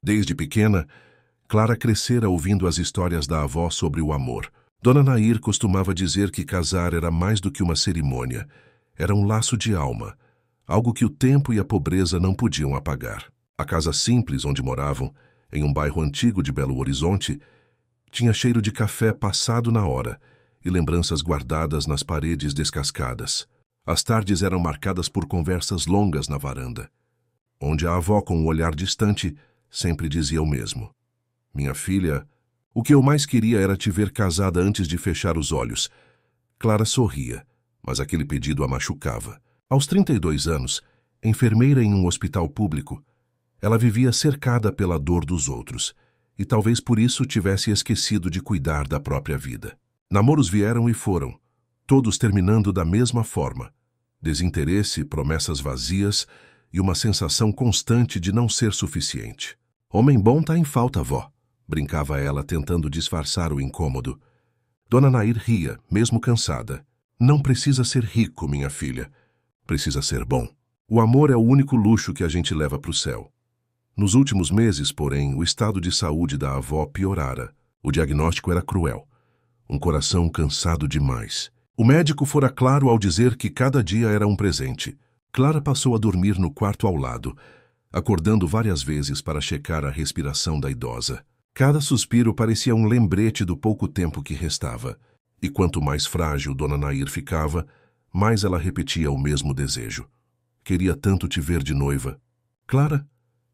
Desde pequena, Clara crescera ouvindo as histórias da avó sobre o amor. Dona Nair costumava dizer que casar era mais do que uma cerimônia, era um laço de alma, algo que o tempo e a pobreza não podiam apagar. A casa simples onde moravam, em um bairro antigo de Belo Horizonte, tinha cheiro de café passado na hora e lembranças guardadas nas paredes descascadas. As tardes eram marcadas por conversas longas na varanda, onde a avó, com um olhar distante, sempre dizia o mesmo. Minha filha, o que eu mais queria era te ver casada antes de fechar os olhos. Clara sorria, mas aquele pedido a machucava. Aos 32 anos, enfermeira em um hospital público, ela vivia cercada pela dor dos outros, e talvez por isso tivesse esquecido de cuidar da própria vida. Namoros vieram e foram, todos terminando da mesma forma. Desinteresse, promessas vazias e uma sensação constante de não ser suficiente. Homem bom tá em falta, vó, brincava ela, tentando disfarçar o incômodo. Dona Nair ria, mesmo cansada. Não precisa ser rico, minha filha. Precisa ser bom. O amor é o único luxo que a gente leva para o céu. Nos últimos meses, porém, o estado de saúde da avó piorara. O diagnóstico era cruel. Um coração cansado demais. O médico fora claro ao dizer que cada dia era um presente. Clara passou a dormir no quarto ao lado, acordando várias vezes para checar a respiração da idosa. Cada suspiro parecia um lembrete do pouco tempo que restava. E quanto mais frágil Dona Nair ficava, mais ela repetia o mesmo desejo. Queria tanto te ver de noiva. Clara,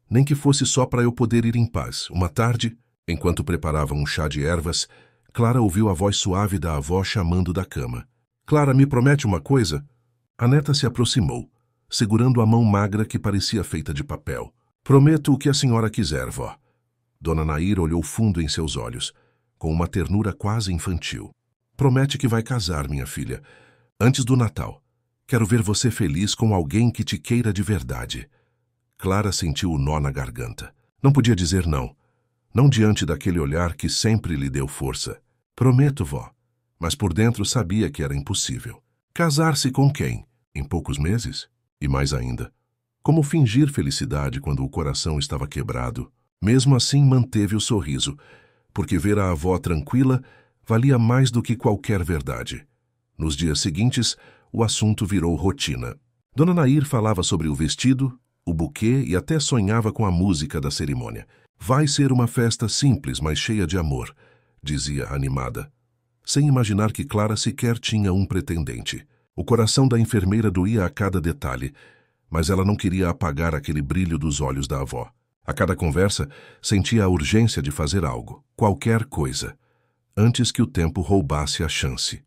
nem que fosse só para eu poder ir em paz. Uma tarde, enquanto preparava um chá de ervas, Clara ouviu a voz suave da avó chamando da cama. Clara, me promete uma coisa? A neta se aproximou, segurando a mão magra que parecia feita de papel. Prometo o que a senhora quiser, vó. Dona Nair olhou fundo em seus olhos, com uma ternura quase infantil. Promete que vai casar, minha filha, antes do Natal. Quero ver você feliz com alguém que te queira de verdade. Clara sentiu o nó na garganta. Não podia dizer não. Não diante daquele olhar que sempre lhe deu força. Prometo, vó. Mas por dentro sabia que era impossível. Casar-se com quem? Em poucos meses? E mais ainda, como fingir felicidade quando o coração estava quebrado? Mesmo assim manteve o sorriso, porque ver a avó tranquila valia mais do que qualquer verdade. Nos dias seguintes, o assunto virou rotina. Dona Nair falava sobre o vestido, o buquê e até sonhava com a música da cerimônia. Vai ser uma festa simples, mas cheia de amor, dizia animada, sem imaginar que Clara sequer tinha um pretendente. O coração da enfermeira doía a cada detalhe, mas ela não queria apagar aquele brilho dos olhos da avó. A cada conversa, sentia a urgência de fazer algo, qualquer coisa, antes que o tempo roubasse a chance.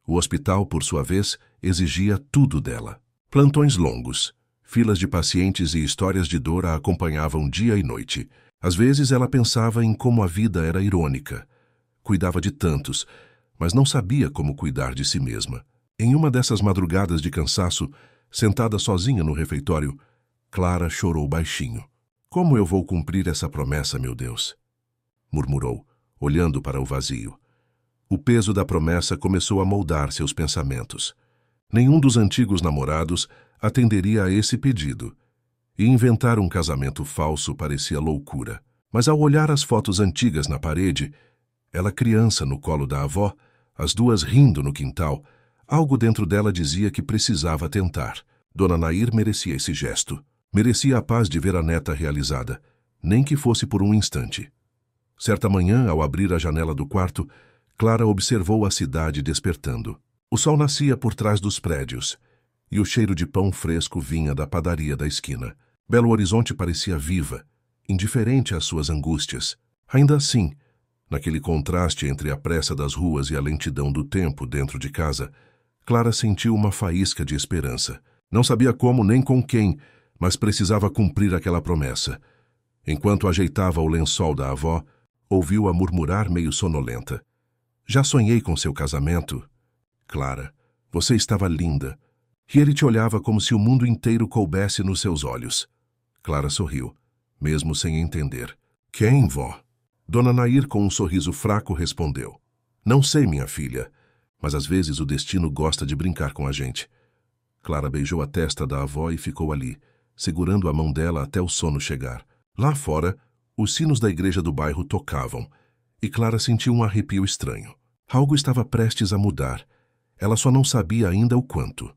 O hospital, por sua vez, exigia tudo dela. Plantões longos, filas de pacientes e histórias de dor a acompanhavam dia e noite. Às vezes ela pensava em como a vida era irônica. Cuidava de tantos, mas não sabia como cuidar de si mesma. Em uma dessas madrugadas de cansaço, sentada sozinha no refeitório, Clara chorou baixinho. Como eu vou cumprir essa promessa, meu Deus? Murmurou, olhando para o vazio. O peso da promessa começou a moldar seus pensamentos. Nenhum dos antigos namorados atenderia a esse pedido, e inventar um casamento falso parecia loucura. Mas ao olhar as fotos antigas na parede, ela criança no colo da avó, as duas rindo no quintal, algo dentro dela dizia que precisava tentar. Dona Nair merecia esse gesto. Merecia a paz de ver a neta realizada, nem que fosse por um instante. Certa manhã, ao abrir a janela do quarto, Clara observou a cidade despertando. O sol nascia por trás dos prédios, e o cheiro de pão fresco vinha da padaria da esquina. Belo Horizonte parecia viva, indiferente às suas angústias. Ainda assim, naquele contraste entre a pressa das ruas e a lentidão do tempo dentro de casa, Clara sentiu uma faísca de esperança. Não sabia como nem com quem, mas precisava cumprir aquela promessa. Enquanto ajeitava o lençol da avó, ouviu-a murmurar meio sonolenta. Já sonhei com seu casamento? Clara, você estava linda. E ele te olhava como se o mundo inteiro coubesse nos seus olhos. Clara sorriu, mesmo sem entender. Quem, vó? Dona Nair, com um sorriso fraco, respondeu. Não sei, minha filha, mas às vezes o destino gosta de brincar com a gente. Clara beijou a testa da avó e ficou ali, segurando a mão dela até o sono chegar. Lá fora, Os sinos da igreja do bairro tocavam, e Clara sentiu um arrepio estranho. Algo estava prestes a mudar. Ela só não sabia ainda o quanto.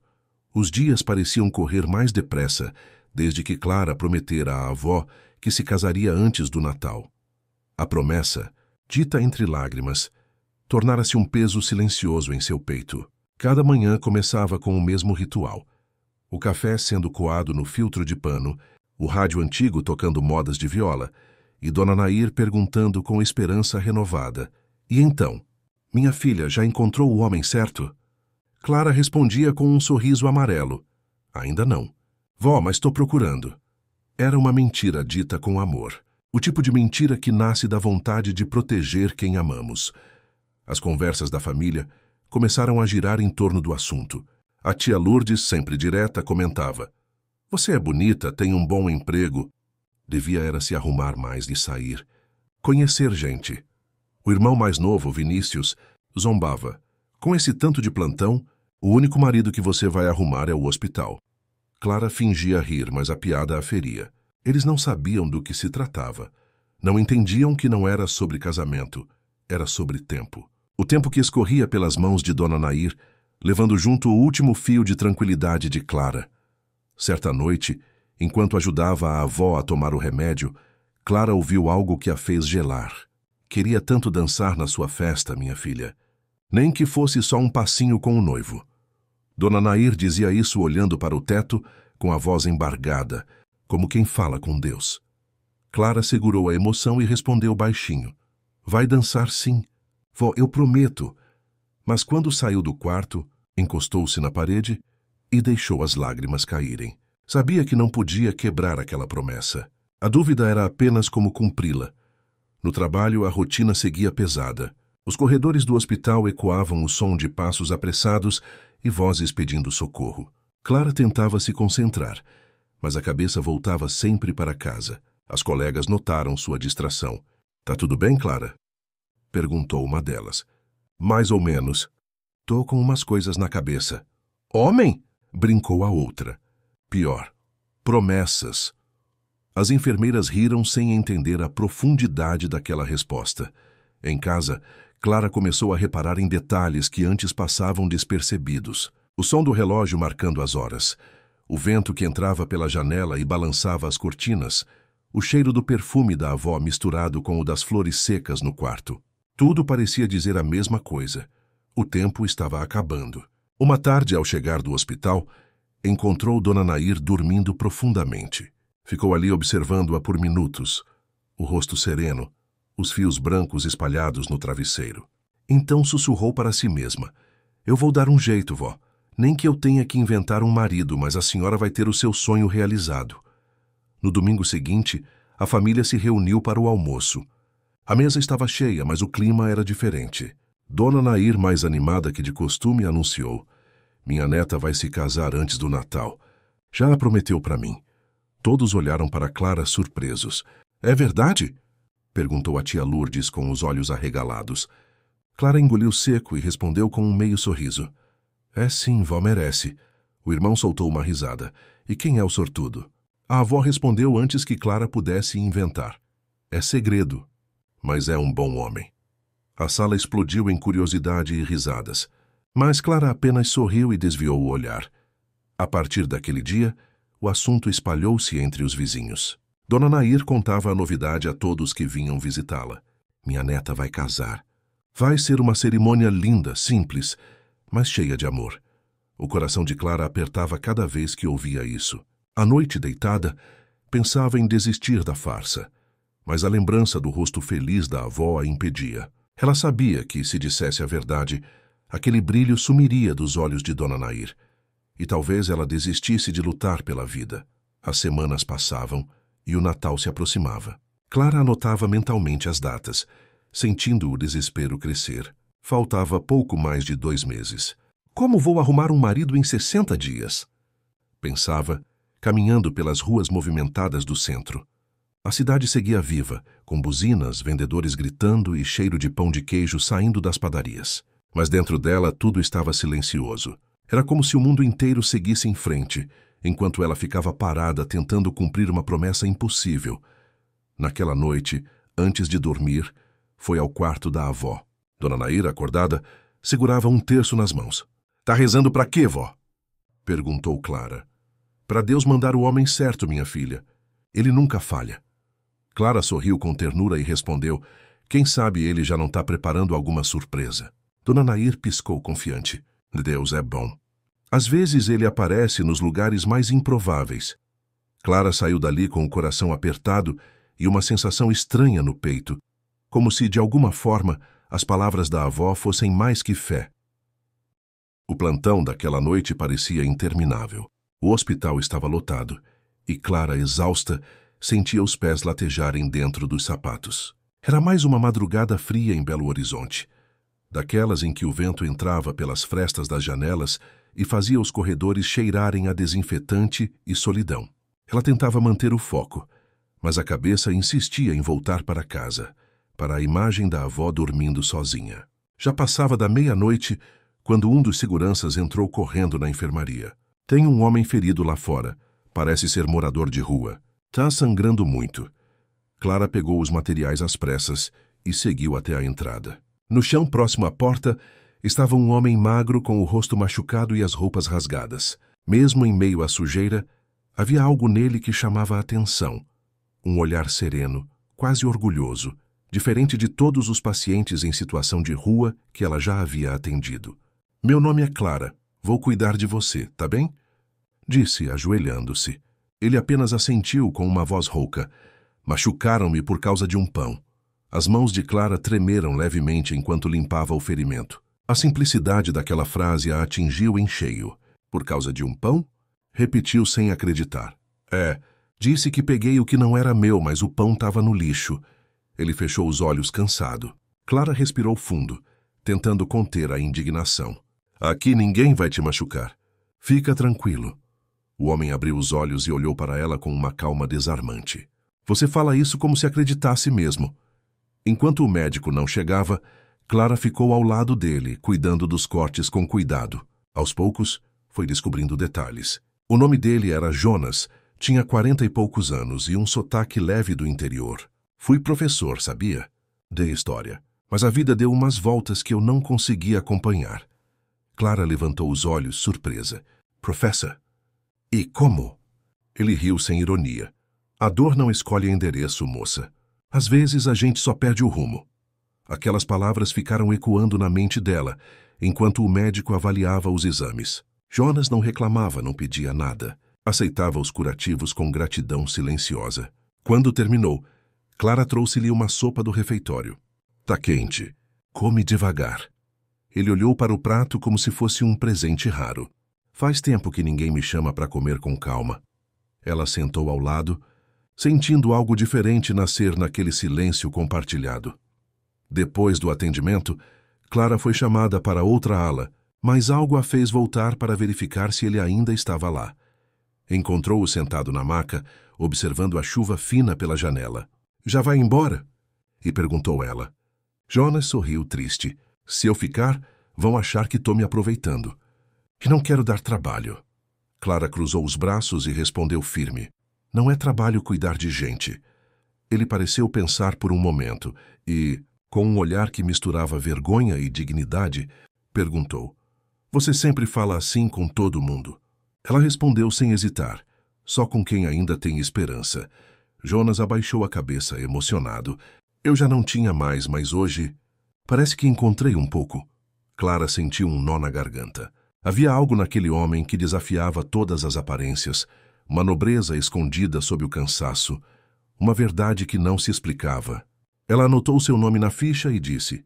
Os dias pareciam correr mais depressa, desde que Clara prometera à avó que se casaria antes do Natal. A promessa, dita entre lágrimas, tornara-se um peso silencioso em seu peito. Cada manhã começava com o mesmo ritual. O café sendo coado no filtro de pano, o rádio antigo tocando modas de viola, e Dona Nair perguntando com esperança renovada: "E então? Minha filha já encontrou o homem certo?" Clara respondia com um sorriso amarelo: "Ainda não. Vó, mas estou procurando." Era uma mentira dita com amor. O tipo de mentira que nasce da vontade de proteger quem amamos. As conversas da família começaram a girar em torno do assunto. A tia Lourdes, sempre direta, comentava: "Você é bonita, tem um bom emprego." Devia era se arrumar mais e sair. Conhecer gente. O irmão mais novo, Vinícius, zombava: "Com esse tanto de plantão, o único marido que você vai arrumar é o hospital." Clara fingia rir, mas a piada a feria. Eles não sabiam do que se tratava. Não entendiam que não era sobre casamento, era sobre tempo. O tempo que escorria pelas mãos de Dona Nair, levando junto o último fio de tranquilidade de Clara. Certa noite, enquanto ajudava a avó a tomar o remédio, Clara ouviu algo que a fez gelar. "Queria tanto dançar na sua festa, minha filha. Nem que fosse só um passinho com o noivo." Dona Nair dizia isso olhando para o teto, com a voz embargada, como quem fala com Deus. Clara segurou a emoção e respondeu baixinho: "Vai dançar sim. Vó, eu prometo." Mas quando saiu do quarto, encostou-se na parede e deixou as lágrimas caírem. Sabia que não podia quebrar aquela promessa. A dúvida era apenas como cumpri-la. No trabalho, a rotina seguia pesada. Os corredores do hospital ecoavam o som de passos apressados e vozes pedindo socorro. Clara tentava se concentrar, mas a cabeça voltava sempre para casa. As colegas notaram sua distração. "Tá tudo bem, Clara?" perguntou uma delas. "Mais ou menos. Tô com umas coisas na cabeça." "Homem?" brincou a outra. "Pior. Promessas." As enfermeiras riram sem entender a profundidade daquela resposta. Em casa, Clara começou a reparar em detalhes que antes passavam despercebidos. O som do relógio marcando as horas, o vento que entrava pela janela e balançava as cortinas, o cheiro do perfume da avó misturado com o das flores secas no quarto. Tudo parecia dizer a mesma coisa. O tempo estava acabando. Uma tarde, ao chegar do hospital, encontrou Dona Nair dormindo profundamente. Ficou ali observando-a por minutos, o rosto sereno, os fios brancos espalhados no travesseiro. Então sussurrou para si mesma: "Eu vou dar um jeito, vó. Nem que eu tenha que inventar um marido, mas a senhora vai ter o seu sonho realizado." No domingo seguinte, a família se reuniu para o almoço. A mesa estava cheia, mas o clima era diferente. Dona Nair, mais animada que de costume, anunciou: "Minha neta vai se casar antes do Natal. Já a prometeu para mim." Todos olharam para Clara surpresos. "É verdade?" perguntou a tia Lourdes com os olhos arregalados. Clara engoliu seco e respondeu com um meio sorriso: "É sim, vó merece." O irmão soltou uma risada. "E quem é o sortudo?" A avó respondeu antes que Clara pudesse inventar: "É segredo, mas é um bom homem." A sala explodiu em curiosidade e risadas, mas Clara apenas sorriu e desviou o olhar. A partir daquele dia, o assunto espalhou-se entre os vizinhos. Dona Nair contava a novidade a todos que vinham visitá-la. "Minha neta vai casar. Vai ser uma cerimônia linda, simples, mas cheia de amor." O coração de Clara apertava cada vez que ouvia isso. À noite, deitada, pensava em desistir da farsa, mas a lembrança do rosto feliz da avó a impedia. Ela sabia que, se dissesse a verdade, aquele brilho sumiria dos olhos de Dona Nair, e talvez ela desistisse de lutar pela vida. As semanas passavam e o Natal se aproximava. Clara anotava mentalmente as datas, sentindo o desespero crescer. Faltava pouco mais de 2 meses. "Como vou arrumar um marido em 60 dias?" pensava, caminhando pelas ruas movimentadas do centro. A cidade seguia viva, com buzinas, vendedores gritando e cheiro de pão de queijo saindo das padarias. Mas dentro dela tudo estava silencioso. Era como se o mundo inteiro seguisse em frente, enquanto ela ficava parada tentando cumprir uma promessa impossível. Naquela noite, antes de dormir, foi ao quarto da avó. Dona Nair, acordada, segurava um terço nas mãos. "Tá rezando pra quê, vó?" perguntou Clara. "Para Deus mandar o homem certo, minha filha. Ele nunca falha." Clara sorriu com ternura e respondeu: "Quem sabe ele já não está preparando alguma surpresa." Dona Nair piscou confiante. "Deus é bom. Às vezes ele aparece nos lugares mais improváveis." Clara saiu dali com o coração apertado e uma sensação estranha no peito, como se, de alguma forma, as palavras da avó fossem mais que fé. O plantão daquela noite parecia interminável. O hospital estava lotado e Clara, exausta, sentia os pés latejarem dentro dos sapatos. Era mais uma madrugada fria em Belo Horizonte, daquelas em que o vento entrava pelas frestas das janelas e fazia os corredores cheirarem a desinfetante e solidão. Ela tentava manter o foco, mas a cabeça insistia em voltar para casa, para a imagem da avó dormindo sozinha. Já passava da meia-noite quando um dos seguranças entrou correndo na enfermaria. "Tem um homem ferido lá fora. Parece ser morador de rua. Tá sangrando muito." Clara pegou os materiais às pressas e seguiu até a entrada. No chão próximo à porta estava um homem magro com o rosto machucado e as roupas rasgadas. Mesmo em meio à sujeira, havia algo nele que chamava a atenção. Um olhar sereno, quase orgulhoso, diferente de todos os pacientes em situação de rua que ela já havia atendido. "Meu nome é Clara. Vou cuidar de você, tá bem?" disse, ajoelhando-se. Ele apenas assentiu com uma voz rouca. "Machucaram-me por causa de um pão." As mãos de Clara tremeram levemente enquanto limpava o ferimento. A simplicidade daquela frase a atingiu em cheio. "Por causa de um pão?" repetiu sem acreditar. Disse que peguei o que não era meu, mas o pão estava no lixo." Ele fechou os olhos cansado. Clara respirou fundo, tentando conter a indignação. "Aqui ninguém vai te machucar. Fica tranquilo." O homem abriu os olhos e olhou para ela com uma calma desarmante. "Você fala isso como se acreditasse mesmo." Enquanto o médico não chegava, Clara ficou ao lado dele, cuidando dos cortes com cuidado. Aos poucos, foi descobrindo detalhes. O nome dele era Jonas, tinha 40 e poucos anos e um sotaque leve do interior. "Fui professor, sabia?" de história. Mas a vida deu umas voltas que eu não conseguia acompanhar. Clara levantou os olhos, surpresa. "Professor? E como?" Ele riu sem ironia. "A dor não escolhe endereço, moça. Às vezes a gente só perde o rumo." Aquelas palavras ficaram ecoando na mente dela, enquanto o médico avaliava os exames. Jonas não reclamava, não pedia nada. Aceitava os curativos com gratidão silenciosa. Quando terminou, Clara trouxe-lhe uma sopa do refeitório. "Tá quente. Come devagar." Ele olhou para o prato como se fosse um presente raro. "Faz tempo que ninguém me chama para comer com calma." Ela sentou ao lado, sentindo algo diferente nascer naquele silêncio compartilhado. Depois do atendimento, Clara foi chamada para outra ala, mas algo a fez voltar para verificar se ele ainda estava lá. Encontrou-o sentado na maca, observando a chuva fina pela janela. "Já vai embora?" e perguntou ela. Jonas sorriu triste. "Se eu ficar, vão achar que estou me aproveitando. E não quero dar trabalho." Clara cruzou os braços e respondeu firme. "Não é trabalho cuidar de gente." Ele pareceu pensar por um momento e, com um olhar que misturava vergonha e dignidade, perguntou: "Você sempre fala assim com todo mundo?" Ela respondeu sem hesitar: "Só com quem ainda tem esperança." Jonas abaixou a cabeça, emocionado. "Eu já não tinha mais, mas hoje parece que encontrei um pouco." Clara sentiu um nó na garganta. Havia algo naquele homem que desafiava todas as aparências, uma nobreza escondida sob o cansaço, uma verdade que não se explicava. Ela anotou seu nome na ficha e disse: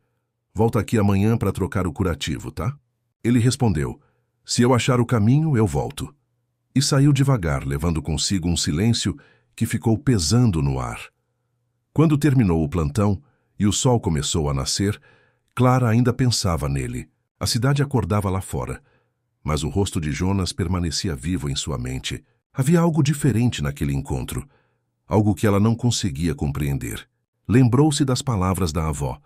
"Volta aqui amanhã para trocar o curativo, tá?" Ele respondeu: "Se eu achar o caminho, eu volto." E saiu devagar, levando consigo um silêncio que ficou pesando no ar. Quando terminou o plantão e o sol começou a nascer, Clara ainda pensava nele. A cidade acordava lá fora, mas o rosto de Jonas permanecia vivo em sua mente. Havia algo diferente naquele encontro, algo que ela não conseguia compreender. Lembrou-se das palavras da avó.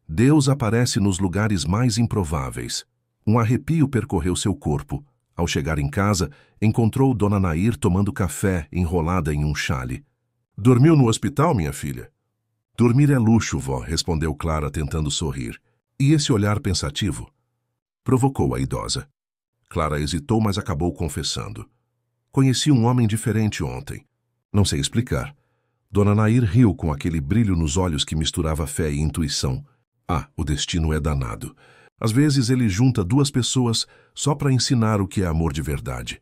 Deus aparece nos lugares mais improváveis. Um arrepio percorreu seu corpo. Ao chegar em casa, encontrou Dona Nair tomando café enrolada em um xale. Dormiu no hospital, minha filha? Dormir é luxo, vó, respondeu Clara tentando sorrir. E esse olhar pensativo? Provocou a idosa. Clara hesitou, mas acabou confessando. Conheci um homem diferente ontem. Não sei explicar. Dona Nair riu com aquele brilho nos olhos que misturava fé e intuição. Ah, o destino é danado. Às vezes ele junta duas pessoas só para ensinar o que é amor de verdade.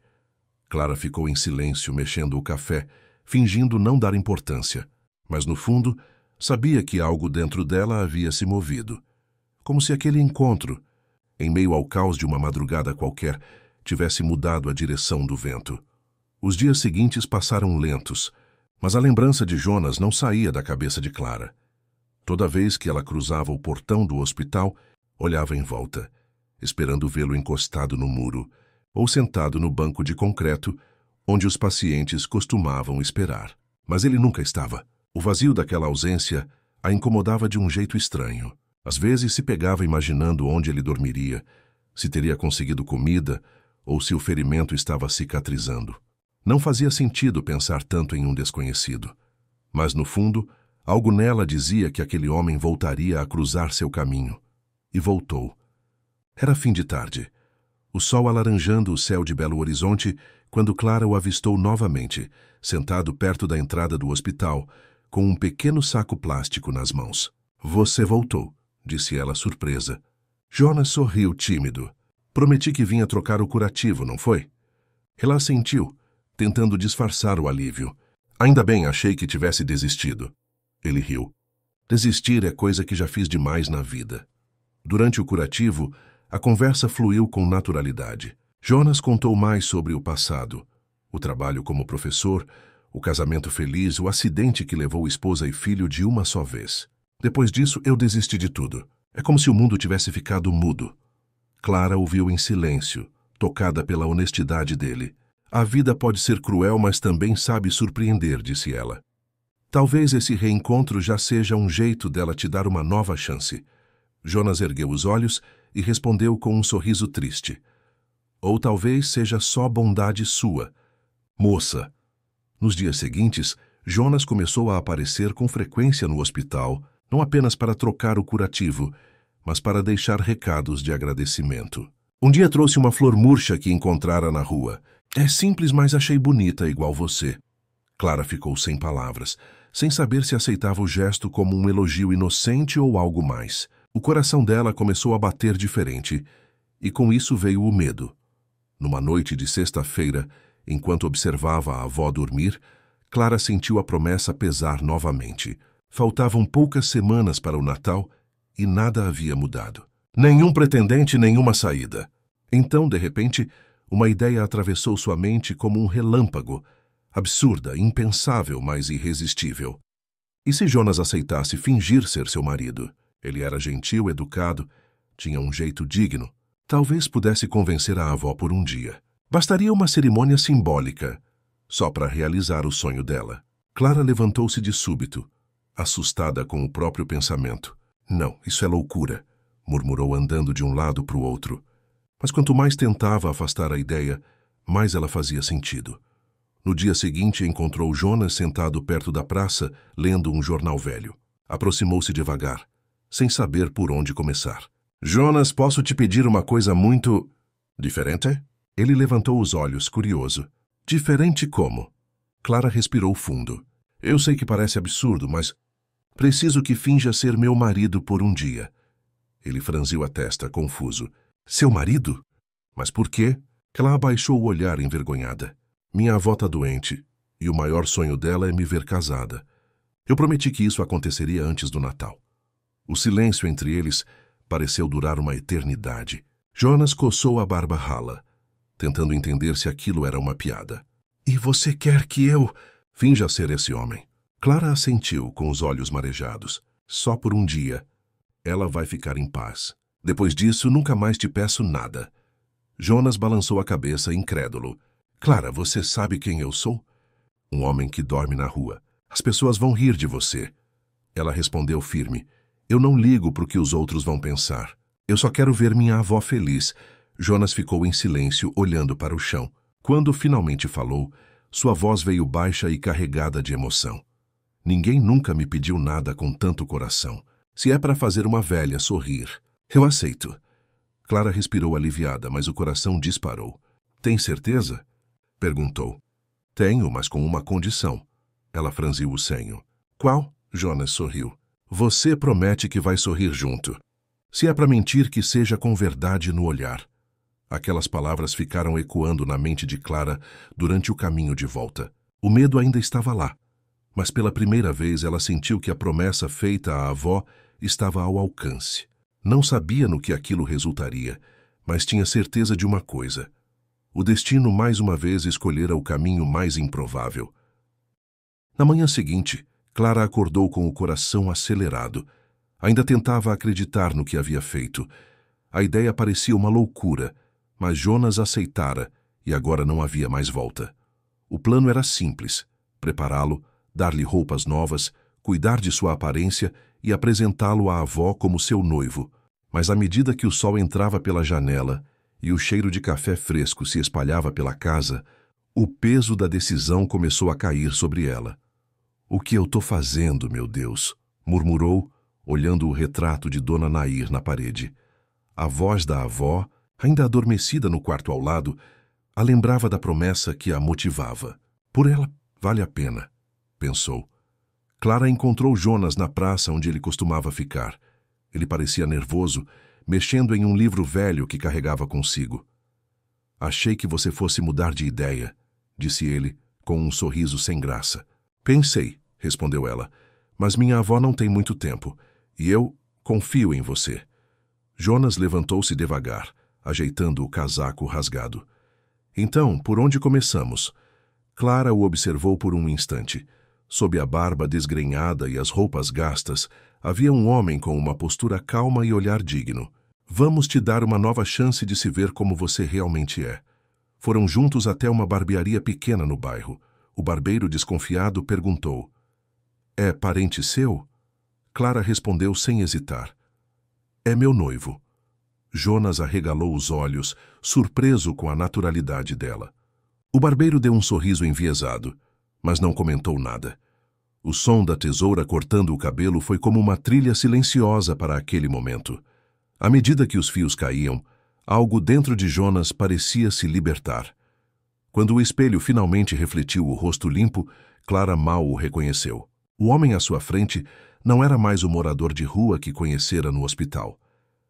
Clara ficou em silêncio, mexendo o café, fingindo não dar importância. Mas no fundo, sabia que algo dentro dela havia se movido. Como se aquele encontro, em meio ao caos de uma madrugada qualquer, tivesse mudado a direção do vento. Os dias seguintes passaram lentos, mas a lembrança de Jonas não saía da cabeça de Clara. Toda vez que ela cruzava o portão do hospital, olhava em volta, esperando vê-lo encostado no muro ou sentado no banco de concreto onde os pacientes costumavam esperar. Mas ele nunca estava. O vazio daquela ausência a incomodava de um jeito estranho. Às vezes se pegava imaginando onde ele dormiria, se teria conseguido comida ou se o ferimento estava cicatrizando. Não fazia sentido pensar tanto em um desconhecido. Mas, no fundo, algo nela dizia que aquele homem voltaria a cruzar seu caminho. E voltou. Era fim de tarde. O sol alaranjando o céu de Belo Horizonte quando Clara o avistou novamente, sentado perto da entrada do hospital, com um pequeno saco plástico nas mãos. Você voltou, disse ela surpresa. Jonas sorriu tímido. Prometi que vinha trocar o curativo, não foi? Ela assentiu, tentando disfarçar o alívio. Ainda bem, achei que tivesse desistido. Ele riu. Desistir é coisa que já fiz demais na vida. Durante o curativo, a conversa fluiu com naturalidade. Jonas contou mais sobre o passado, o trabalho como professor, o casamento feliz, o acidente que levou esposa e filho de uma só vez. Depois disso, eu desisti de tudo. É como se o mundo tivesse ficado mudo. Clara ouviu em silêncio, tocada pela honestidade dele. A vida pode ser cruel, mas também sabe surpreender, disse ela. Talvez esse reencontro já seja um jeito dela te dar uma nova chance. Jonas ergueu os olhos e respondeu com um sorriso triste. Ou talvez seja só bondade sua. Moça. Nos dias seguintes, Jonas começou a aparecer com frequência no hospital, não apenas para trocar o curativo, mas para deixar recados de agradecimento. Um dia trouxe uma flor murcha que encontrara na rua. É simples, mas achei bonita, igual você. Clara ficou sem palavras, sem saber se aceitava o gesto como um elogio inocente ou algo mais. O coração dela começou a bater diferente, e com isso veio o medo. Numa noite de sexta-feira, enquanto observava a avó dormir, Clara sentiu a promessa pesar novamente. Faltavam poucas semanas para o Natal e nada havia mudado. Nenhum pretendente, nenhuma saída. Então, de repente, uma ideia atravessou sua mente como um relâmpago, absurda, impensável, mas irresistível. E se Jonas aceitasse fingir ser seu marido? Ele era gentil, educado, tinha um jeito digno. Talvez pudesse convencer a avó por um dia. Bastaria uma cerimônia simbólica, só para realizar o sonho dela. Clara levantou-se de súbito, assustada com o próprio pensamento. Não, isso é loucura, murmurou andando de um lado para o outro. Mas quanto mais tentava afastar a ideia, mais ela fazia sentido. No dia seguinte, encontrou Jonas sentado perto da praça, lendo um jornal velho. Aproximou-se devagar, sem saber por onde começar. Jonas, posso te pedir uma coisa muito... diferente? Ele levantou os olhos, curioso. Diferente como? Clara respirou fundo. Eu sei que parece absurdo, mas... preciso que finja ser meu marido por um dia. Ele franziu a testa, confuso. Seu marido? Mas por quê? Ela abaixou o olhar envergonhada. Minha avó está doente, e o maior sonho dela é me ver casada. Eu prometi que isso aconteceria antes do Natal. O silêncio entre eles pareceu durar uma eternidade. Jonas coçou a barba rala, tentando entender se aquilo era uma piada. E você quer que eu... Finja ser esse homem. Clara assentiu com os olhos marejados. Só por um dia. Ela vai ficar em paz. Depois disso, nunca mais te peço nada. Jonas balançou a cabeça, incrédulo. Clara, você sabe quem eu sou? Um homem que dorme na rua. As pessoas vão rir de você. Ela respondeu firme. Eu não ligo para o que os outros vão pensar. Eu só quero ver minha avó feliz. Jonas ficou em silêncio, olhando para o chão. Quando finalmente falou, sua voz veio baixa e carregada de emoção. Ninguém nunca me pediu nada com tanto coração. Se é para fazer uma velha sorrir, eu aceito. Clara respirou aliviada, mas o coração disparou. Tem certeza? Perguntou. Tenho, mas com uma condição. Ela franziu o senho. Qual? Jonas sorriu. Você promete que vai sorrir junto. Se é para mentir, que seja com verdade no olhar. Aquelas palavras ficaram ecoando na mente de Clara durante o caminho de volta. O medo ainda estava lá, mas pela primeira vez ela sentiu que a promessa feita à avó estava ao alcance. Não sabia no que aquilo resultaria, mas tinha certeza de uma coisa. O destino mais uma vez escolhera o caminho mais improvável. Na manhã seguinte, Clara acordou com o coração acelerado. Ainda tentava acreditar no que havia feito. A ideia parecia uma loucura, mas Jonas aceitara e agora não havia mais volta. O plano era simples: prepará-lo, dar-lhe roupas novas, cuidar de sua aparência e apresentá-lo à avó como seu noivo. Mas à medida que o sol entrava pela janela e o cheiro de café fresco se espalhava pela casa, o peso da decisão começou a cair sobre ela. O que eu tô fazendo, meu Deus? Murmurou, olhando o retrato de Dona Nair na parede. A voz da avó, ainda adormecida no quarto ao lado, a lembrava da promessa que a motivava. Por ela, vale a pena, pensou. Clara encontrou Jonas na praça onde ele costumava ficar. Ele parecia nervoso, mexendo em um livro velho que carregava consigo. Achei que você fosse mudar de ideia, disse ele, com um sorriso sem graça. Pensei, respondeu ela, mas minha avó não tem muito tempo, e eu confio em você. Jonas levantou-se devagar, ajeitando o casaco rasgado. Então, por onde começamos? Clara o observou por um instante. Sob a barba desgrenhada e as roupas gastas, havia um homem com uma postura calma e olhar digno. Vamos te dar uma nova chance de se ver como você realmente é. Foram juntos até uma barbearia pequena no bairro. O barbeiro, desconfiado, perguntou. É parente seu? Clara respondeu sem hesitar. É meu noivo. Jonas arregalou os olhos, surpreso com a naturalidade dela. O barbeiro deu um sorriso enviesado, mas não comentou nada. O som da tesoura cortando o cabelo foi como uma trilha silenciosa para aquele momento. À medida que os fios caíam, algo dentro de Jonas parecia se libertar. Quando o espelho finalmente refletiu o rosto limpo, Clara mal o reconheceu. O homem à sua frente não era mais o morador de rua que conhecera no hospital.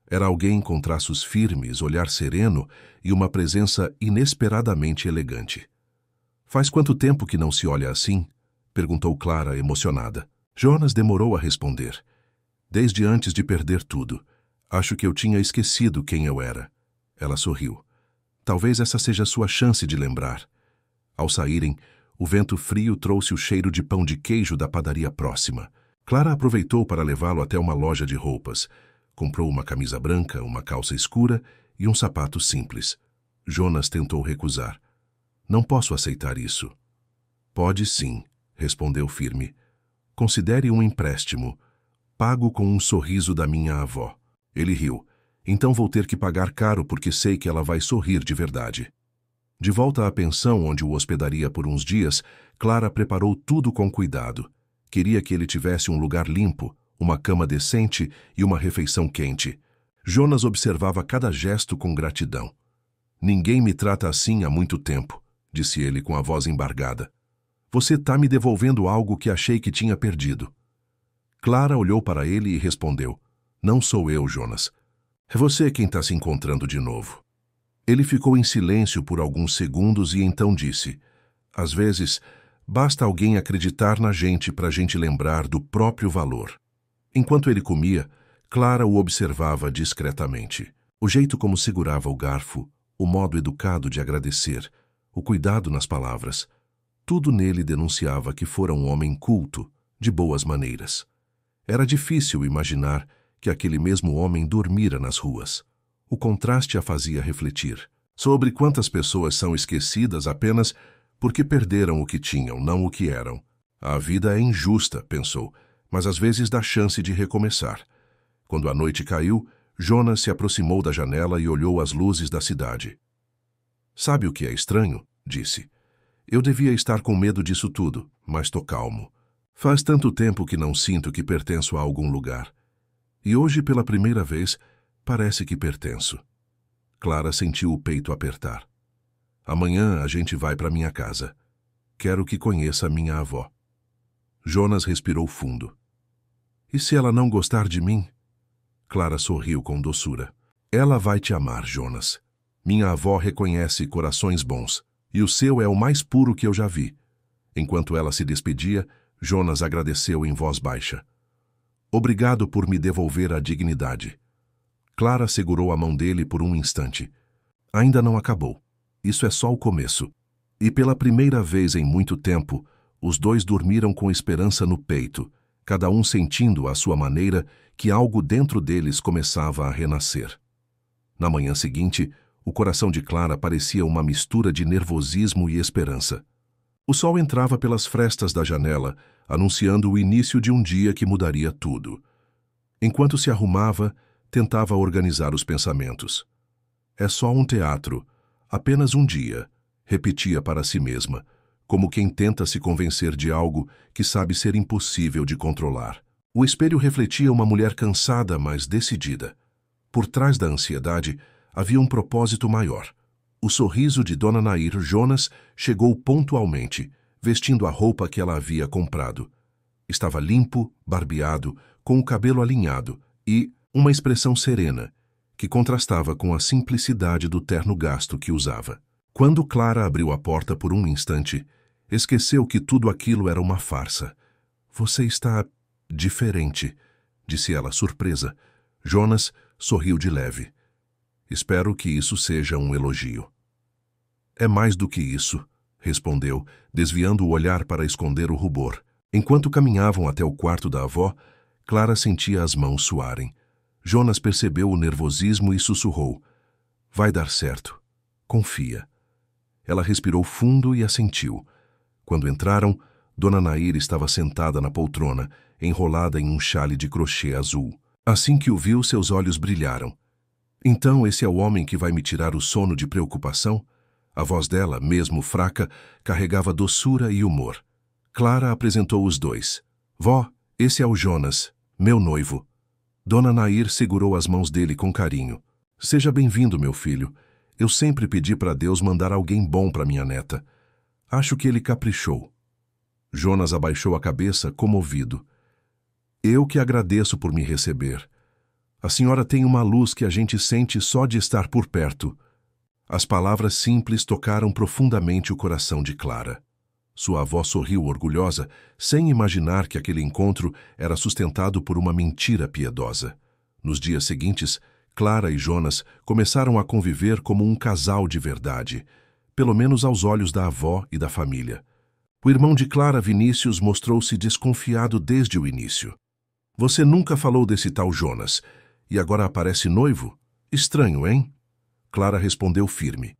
Era alguém com traços firmes, olhar sereno e uma presença inesperadamente elegante. Faz quanto tempo que não se olha assim? Perguntou Clara, emocionada. Jonas demorou a responder. Desde antes de perder tudo. Acho que eu tinha esquecido quem eu era. Ela sorriu. Talvez essa seja sua chance de lembrar. Ao saírem, o vento frio trouxe o cheiro de pão de queijo da padaria próxima. Clara aproveitou para levá-lo até uma loja de roupas. Comprou uma camisa branca, uma calça escura e um sapato simples. Jonas tentou recusar. Não posso aceitar isso. Pode sim, respondeu firme. Considere um empréstimo. Pago com um sorriso da minha avó. Ele riu. Então vou ter que pagar caro porque sei que ela vai sorrir de verdade. De volta à pensão onde o hospedaria por uns dias, Clara preparou tudo com cuidado. Queria que ele tivesse um lugar limpo, uma cama decente e uma refeição quente. Jonas observava cada gesto com gratidão. Ninguém me trata assim há muito tempo, disse ele com a voz embargada. Você está me devolvendo algo que achei que tinha perdido. Clara olhou para ele e respondeu. Não sou eu, Jonas. É você quem está se encontrando de novo. Ele ficou em silêncio por alguns segundos e então disse. Às vezes, basta alguém acreditar na gente para a gente lembrar do próprio valor. Enquanto ele comia, Clara o observava discretamente. O jeito como segurava o garfo, o modo educado de agradecer, o cuidado nas palavras. Tudo nele denunciava que fora um homem culto, de boas maneiras. Era difícil imaginar que aquele mesmo homem dormira nas ruas. O contraste a fazia refletir sobre quantas pessoas são esquecidas apenas porque perderam o que tinham, não o que eram. A vida é injusta, pensou, mas às vezes dá chance de recomeçar. Quando a noite caiu, Jonas se aproximou da janela e olhou as luzes da cidade. Sabe o que é estranho? Disse. Eu devia estar com medo disso tudo, mas tô calmo. Faz tanto tempo que não sinto que pertenço a algum lugar. E hoje, pela primeira vez, parece que pertenço. Clara sentiu o peito apertar. Amanhã a gente vai para minha casa. Quero que conheça minha avó. Jonas respirou fundo. E se ela não gostar de mim? Clara sorriu com doçura. Ela vai te amar, Jonas. Minha avó reconhece corações bons, e o seu é o mais puro que eu já vi. Enquanto ela se despedia, Jonas agradeceu em voz baixa. Obrigado por me devolver a dignidade. Clara segurou a mão dele por um instante. Ainda não acabou. Isso é só o começo. E pela primeira vez em muito tempo, os dois dormiram com esperança no peito, cada um sentindo à sua maneira que algo dentro deles começava a renascer. Na manhã seguinte, o coração de Clara parecia uma mistura de nervosismo e esperança. O sol entrava pelas frestas da janela, anunciando o início de um dia que mudaria tudo. Enquanto se arrumava, tentava organizar os pensamentos. É só um teatro, apenas um dia, repetia para si mesma, como quem tenta se convencer de algo que sabe ser impossível de controlar. O espelho refletia uma mulher cansada, mas decidida. Por trás da ansiedade, havia um propósito maior. O sorriso de Dona Nair Jonas chegou pontualmente, vestindo a roupa que ela havia comprado. Estava limpo, barbeado, com o cabelo alinhado e uma expressão serena, que contrastava com a simplicidade do terno gasto que usava. Quando Clara abriu a porta por um instante, esqueceu que tudo aquilo era uma farsa. Você está diferente, disse ela surpresa. Jonas sorriu de leve. Espero que isso seja um elogio. É mais do que isso, respondeu, desviando o olhar para esconder o rubor. Enquanto caminhavam até o quarto da avó, Clara sentia as mãos suarem. Jonas percebeu o nervosismo e sussurrou. Vai dar certo. Confia. Ela respirou fundo e assentiu. Quando entraram, Dona Nair estava sentada na poltrona, enrolada em um xale de crochê azul. Assim que o viu, seus olhos brilharam. Então esse é o homem que vai me tirar o sono de preocupação? A voz dela, mesmo fraca, carregava doçura e humor. Clara apresentou os dois. Vó, esse é o Jonas, meu noivo. Dona Nair segurou as mãos dele com carinho. Seja bem-vindo, meu filho. Eu sempre pedi para Deus mandar alguém bom para minha neta. Acho que ele caprichou. Jonas abaixou a cabeça, comovido. Eu que agradeço por me receber. A senhora tem uma luz que a gente sente só de estar por perto. As palavras simples tocaram profundamente o coração de Clara. Sua avó sorriu orgulhosa, sem imaginar que aquele encontro era sustentado por uma mentira piedosa. Nos dias seguintes, Clara e Jonas começaram a conviver como um casal de verdade, pelo menos aos olhos da avó e da família. O irmão de Clara, Vinícius, mostrou-se desconfiado desde o início. Você nunca falou desse tal Jonas, e agora aparece noivo? Estranho, hein? Clara respondeu firme.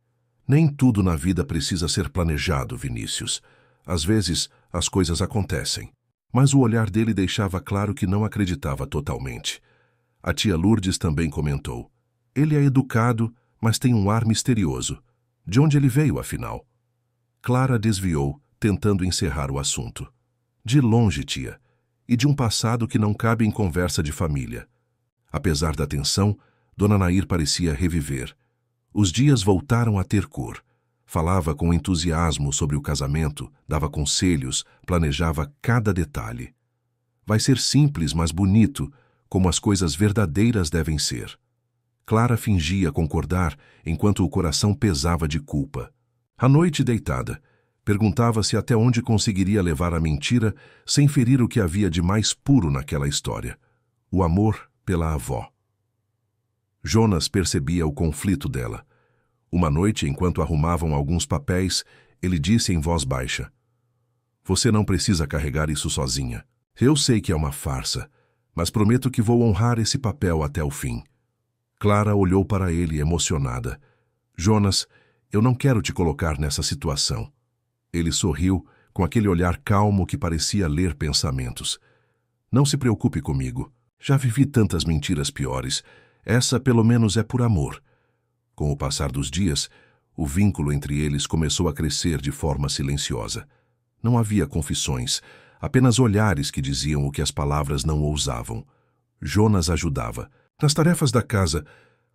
Nem tudo na vida precisa ser planejado, Vinícius. Às vezes, as coisas acontecem. Mas o olhar dele deixava claro que não acreditava totalmente. A tia Lourdes também comentou. Ele é educado, mas tem um ar misterioso. De onde ele veio, afinal? Clara desviou, tentando encerrar o assunto. De longe, tia, e de um passado que não cabe em conversa de família. Apesar da tensão, Dona Nair parecia reviver. Os dias voltaram a ter cor. Falava com entusiasmo sobre o casamento, dava conselhos, planejava cada detalhe. Vai ser simples, mas bonito, como as coisas verdadeiras devem ser. Clara fingia concordar, enquanto o coração pesava de culpa. À noite, deitada, perguntava-se até onde conseguiria levar a mentira sem ferir o que havia de mais puro naquela história. O amor pela avó. Jonas percebia o conflito dela. Uma noite, enquanto arrumavam alguns papéis, ele disse em voz baixa. Você não precisa carregar isso sozinha. Eu sei que é uma farsa, mas prometo que vou honrar esse papel até o fim. Clara olhou para ele emocionada. Jonas, eu não quero te colocar nessa situação. Ele sorriu, com aquele olhar calmo que parecia ler pensamentos. Não se preocupe comigo. Já vivi tantas mentiras piores. Essa, pelo menos, é por amor. Com o passar dos dias, o vínculo entre eles começou a crescer de forma silenciosa. Não havia confissões, apenas olhares que diziam o que as palavras não ousavam. Jonas ajudava. Nas tarefas da casa,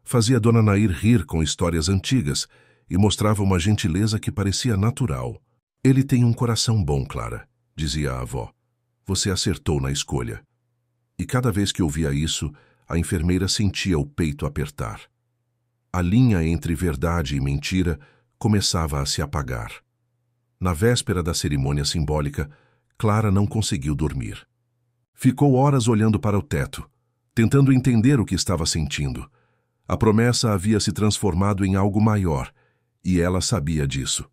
fazia Dona Nair rir com histórias antigas e mostrava uma gentileza que parecia natural. Ele tem um coração bom, Clara, dizia a avó. Você acertou na escolha. E cada vez que ouvia isso, a enfermeira sentia o peito apertar. A linha entre verdade e mentira começava a se apagar. Na véspera da cerimônia simbólica, Clara não conseguiu dormir. Ficou horas olhando para o teto, tentando entender o que estava sentindo. A promessa havia se transformado em algo maior, e ela sabia disso.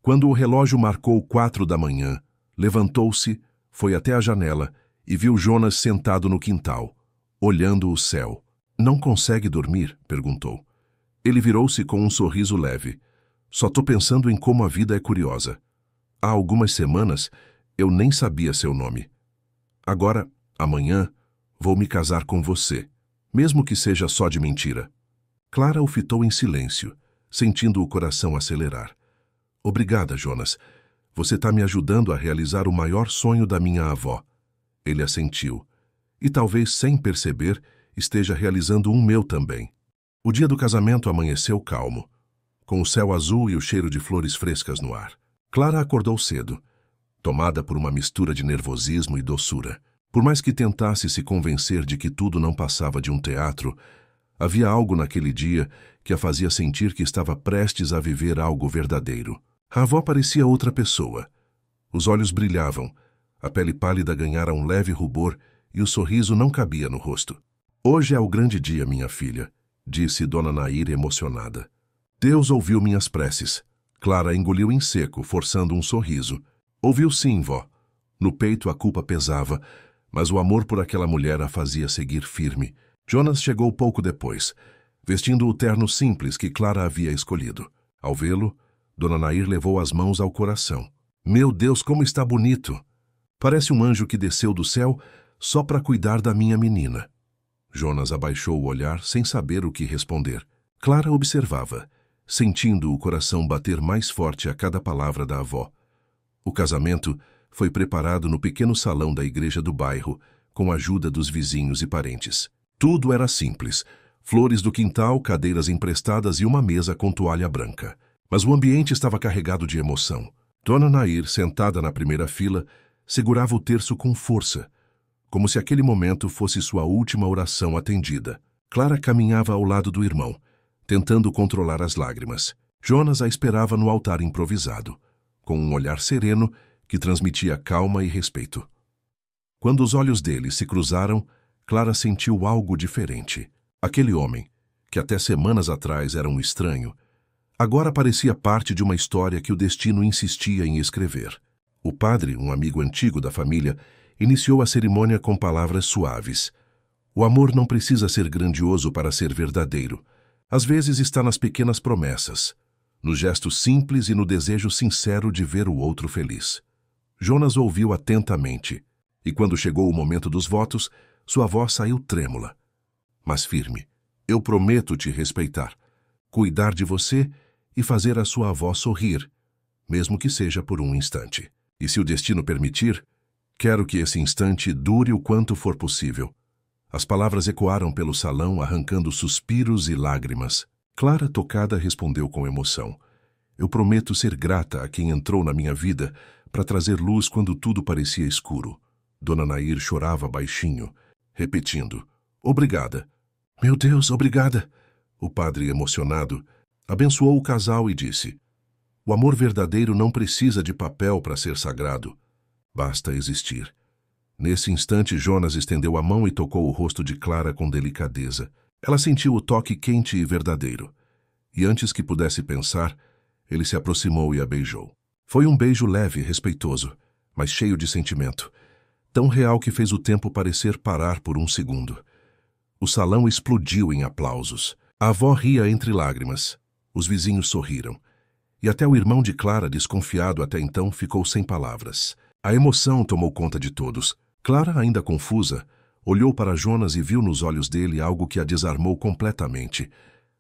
Quando o relógio marcou 4 da manhã, levantou-se, foi até a janela e viu Jonas sentado no quintal, olhando o céu. Não consegue dormir? Perguntou. Ele virou-se com um sorriso leve. Só tô pensando em como a vida é curiosa. Há algumas semanas, eu nem sabia seu nome. Agora, amanhã, vou me casar com você, mesmo que seja só de mentira. Clara o fitou em silêncio, sentindo o coração acelerar. Obrigada, Jonas. Você está me ajudando a realizar o maior sonho da minha avó. Ele assentiu. E talvez, sem perceber, esteja realizando um meu também. O dia do casamento amanheceu calmo, com o céu azul e o cheiro de flores frescas no ar. Clara acordou cedo, tomada por uma mistura de nervosismo e doçura. Por mais que tentasse se convencer de que tudo não passava de um teatro, havia algo naquele dia que a fazia sentir que estava prestes a viver algo verdadeiro. A avó parecia outra pessoa. Os olhos brilhavam, a pele pálida ganhara um leve rubor e o sorriso não cabia no rosto. Hoje é o grande dia, minha filha, disse Dona Nair emocionada. Deus ouviu minhas preces. Clara engoliu em seco, forçando um sorriso. Ouviu sim, vó. No peito a culpa pesava, mas o amor por aquela mulher a fazia seguir firme. Jonas chegou pouco depois, vestindo o terno simples que Clara havia escolhido. Ao vê-lo, Dona Nair levou as mãos ao coração. Meu Deus, como está bonito! Parece um anjo que desceu do céu só para cuidar da minha menina. Jonas abaixou o olhar sem saber o que responder. Clara observava, sentindo o coração bater mais forte a cada palavra da avó. O casamento foi preparado no pequeno salão da igreja do bairro, com a ajuda dos vizinhos e parentes. Tudo era simples. Flores do quintal, cadeiras emprestadas e uma mesa com toalha branca. Mas o ambiente estava carregado de emoção. Dona Nair, sentada na primeira fila, segurava o terço com força, como se aquele momento fosse sua última oração atendida. Clara caminhava ao lado do irmão, tentando controlar as lágrimas. Jonas a esperava no altar improvisado, com um olhar sereno que transmitia calma e respeito. Quando os olhos dele se cruzaram, Clara sentiu algo diferente. Aquele homem, que até semanas atrás era um estranho, agora parecia parte de uma história que o destino insistia em escrever. O padre, um amigo antigo da família, iniciou a cerimônia com palavras suaves. O amor não precisa ser grandioso para ser verdadeiro. Às vezes está nas pequenas promessas, no gesto simples e no desejo sincero de ver o outro feliz. Jonas ouviu atentamente, e quando chegou o momento dos votos, sua voz saiu trêmula, mas firme. Eu prometo te respeitar, cuidar de você e fazer a sua avó sorrir, mesmo que seja por um instante. E se o destino permitir, quero que esse instante dure o quanto for possível. As palavras ecoaram pelo salão, arrancando suspiros e lágrimas. Clara, tocada, respondeu com emoção. Eu prometo ser grata a quem entrou na minha vida para trazer luz quando tudo parecia escuro. Dona Nair chorava baixinho, repetindo, obrigada. Meu Deus, obrigada. O padre, emocionado, abençoou o casal e disse, o amor verdadeiro não precisa de papel para ser sagrado. Basta existir. Nesse instante, Jonas estendeu a mão e tocou o rosto de Clara com delicadeza. Ela sentiu o toque quente e verdadeiro. E antes que pudesse pensar, ele se aproximou e a beijou. Foi um beijo leve e respeitoso, mas cheio de sentimento. Tão real que fez o tempo parecer parar por um segundo. O salão explodiu em aplausos. A avó ria entre lágrimas. Os vizinhos sorriram. E até o irmão de Clara, desconfiado até então, ficou sem palavras. A emoção tomou conta de todos. Clara, ainda confusa, olhou para Jonas e viu nos olhos dele algo que a desarmou completamente.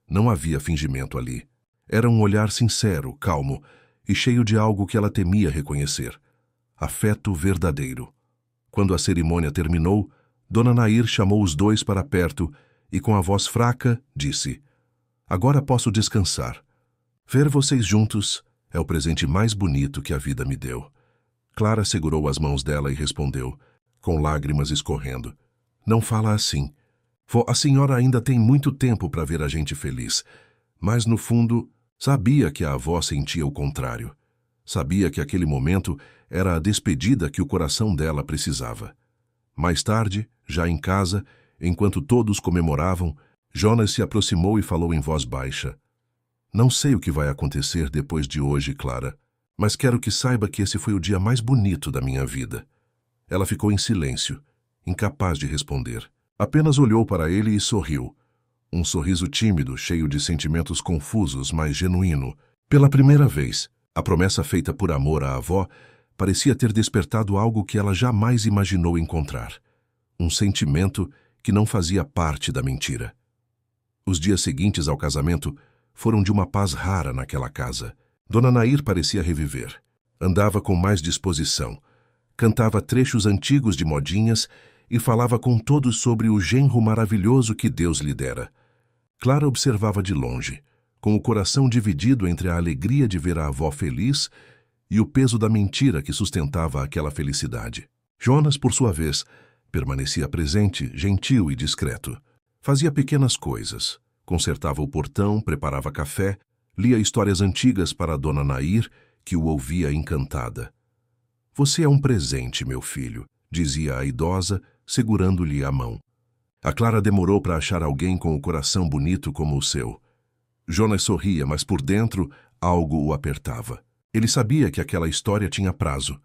Não havia fingimento ali. Era um olhar sincero, calmo e cheio de algo que ela temia reconhecer. Afeto verdadeiro. Quando a cerimônia terminou, Dona Nair chamou os dois para perto e, com a voz fraca, disse: "Agora posso descansar. Ver vocês juntos é o presente mais bonito que a vida me deu." Clara segurou as mãos dela e respondeu, com lágrimas escorrendo: "Não fala assim. A senhora ainda tem muito tempo para ver a gente feliz." Mas, no fundo, sabia que a avó sentia o contrário. Sabia que aquele momento era a despedida que o coração dela precisava. Mais tarde, já em casa, enquanto todos comemoravam, Jonas se aproximou e falou em voz baixa: "Não sei o que vai acontecer depois de hoje, Clara, mas quero que saiba que esse foi o dia mais bonito da minha vida." Ela ficou em silêncio, incapaz de responder. Apenas olhou para ele e sorriu. Um sorriso tímido, cheio de sentimentos confusos, mas genuíno. Pela primeira vez, a promessa feita por amor à avó parecia ter despertado algo que ela jamais imaginou encontrar. Um sentimento que não fazia parte da mentira. Os dias seguintes ao casamento foram de uma paz rara naquela casa. Dona Nair parecia reviver. Andava com mais disposição. Cantava trechos antigos de modinhas e falava com todos sobre o genro maravilhoso que Deus lhe dera. Clara observava de longe, com o coração dividido entre a alegria de ver a avó feliz e o peso da mentira que sustentava aquela felicidade. Jonas, por sua vez, permanecia presente, gentil e discreto. Fazia pequenas coisas. Consertava o portão, preparava café, lia histórias antigas para a Dona Nair, que o ouvia encantada. "Você é um presente, meu filho", dizia a idosa, segurando-lhe a mão. A Clara demorou para achar alguém com o coração bonito como o seu. Jonas sorria, mas por dentro algo o apertava. Ele sabia que aquela história tinha prazo,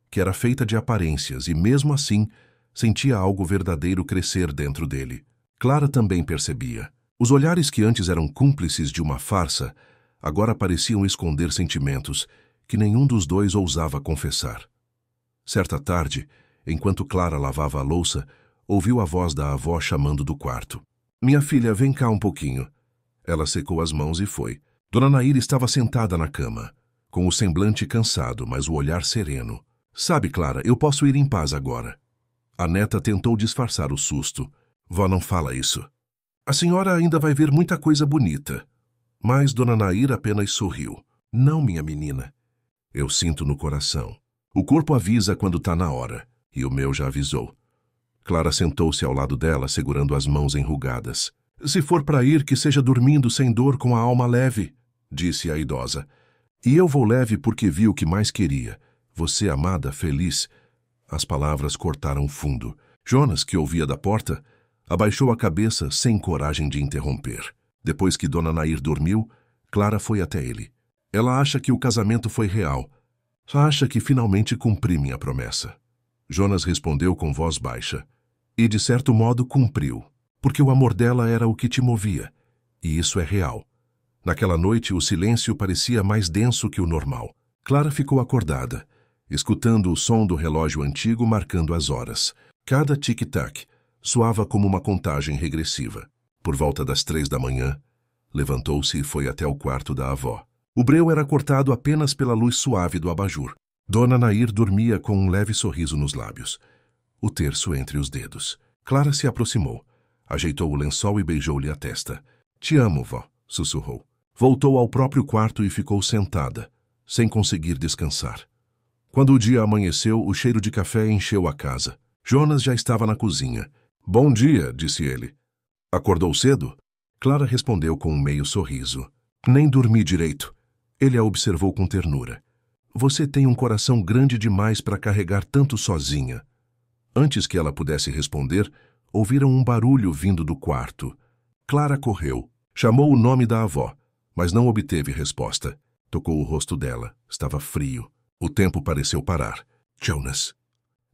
que era feita de aparências e, mesmo assim, sentia algo verdadeiro crescer dentro dele. Clara também percebia. Os olhares que antes eram cúmplices de uma farsa, agora pareciam esconder sentimentos que nenhum dos dois ousava confessar. Certa tarde, enquanto Clara lavava a louça, ouviu a voz da avó chamando do quarto. "Minha filha, vem cá um pouquinho." Ela secou as mãos e foi. Dona Nair estava sentada na cama, com o semblante cansado, mas o olhar sereno. "Sabe, Clara, eu posso ir em paz agora." A neta tentou disfarçar o susto. "Vó, não fala isso. A senhora ainda vai ver muita coisa bonita." Mas Dona Nair apenas sorriu. "Não, minha menina. Eu sinto no coração. O corpo avisa quando está na hora, e o meu já avisou." Clara sentou-se ao lado dela, segurando as mãos enrugadas. "Se for para ir, que seja dormindo sem dor, com a alma leve", disse a idosa. "E eu vou leve porque vi o que mais queria. Você, amada, feliz." As palavras cortaram fundo. Jonas, que ouvia da porta, abaixou a cabeça sem coragem de interromper. Depois que Dona Nair dormiu, Clara foi até ele. "Ela acha que o casamento foi real. Só acha que finalmente cumpri minha promessa." Jonas respondeu com voz baixa. "E de certo modo cumpriu, porque o amor dela era o que te movia, e isso é real." Naquela noite o silêncio parecia mais denso que o normal. Clara ficou acordada, escutando o som do relógio antigo marcando as horas. Cada tic-tac soava como uma contagem regressiva. Por volta das 3 da manhã, levantou-se e foi até o quarto da avó. O breu era cortado apenas pela luz suave do abajur. Dona Nair dormia com um leve sorriso nos lábios, o terço entre os dedos. Clara se aproximou, ajeitou o lençol e beijou-lhe a testa. "Te amo, vó", sussurrou. Voltou ao próprio quarto e ficou sentada, sem conseguir descansar. Quando o dia amanheceu, o cheiro de café encheu a casa. Jonas já estava na cozinha. "Bom dia", disse ele. "Acordou cedo?" Clara respondeu com um meio sorriso. "Nem dormi direito." Ele a observou com ternura. "Você tem um coração grande demais para carregar tanto sozinha." Antes que ela pudesse responder, ouviram um barulho vindo do quarto. Clara correu. Chamou o nome da avó, mas não obteve resposta. Tocou o rosto dela. Estava frio. O tempo pareceu parar. "Jonas",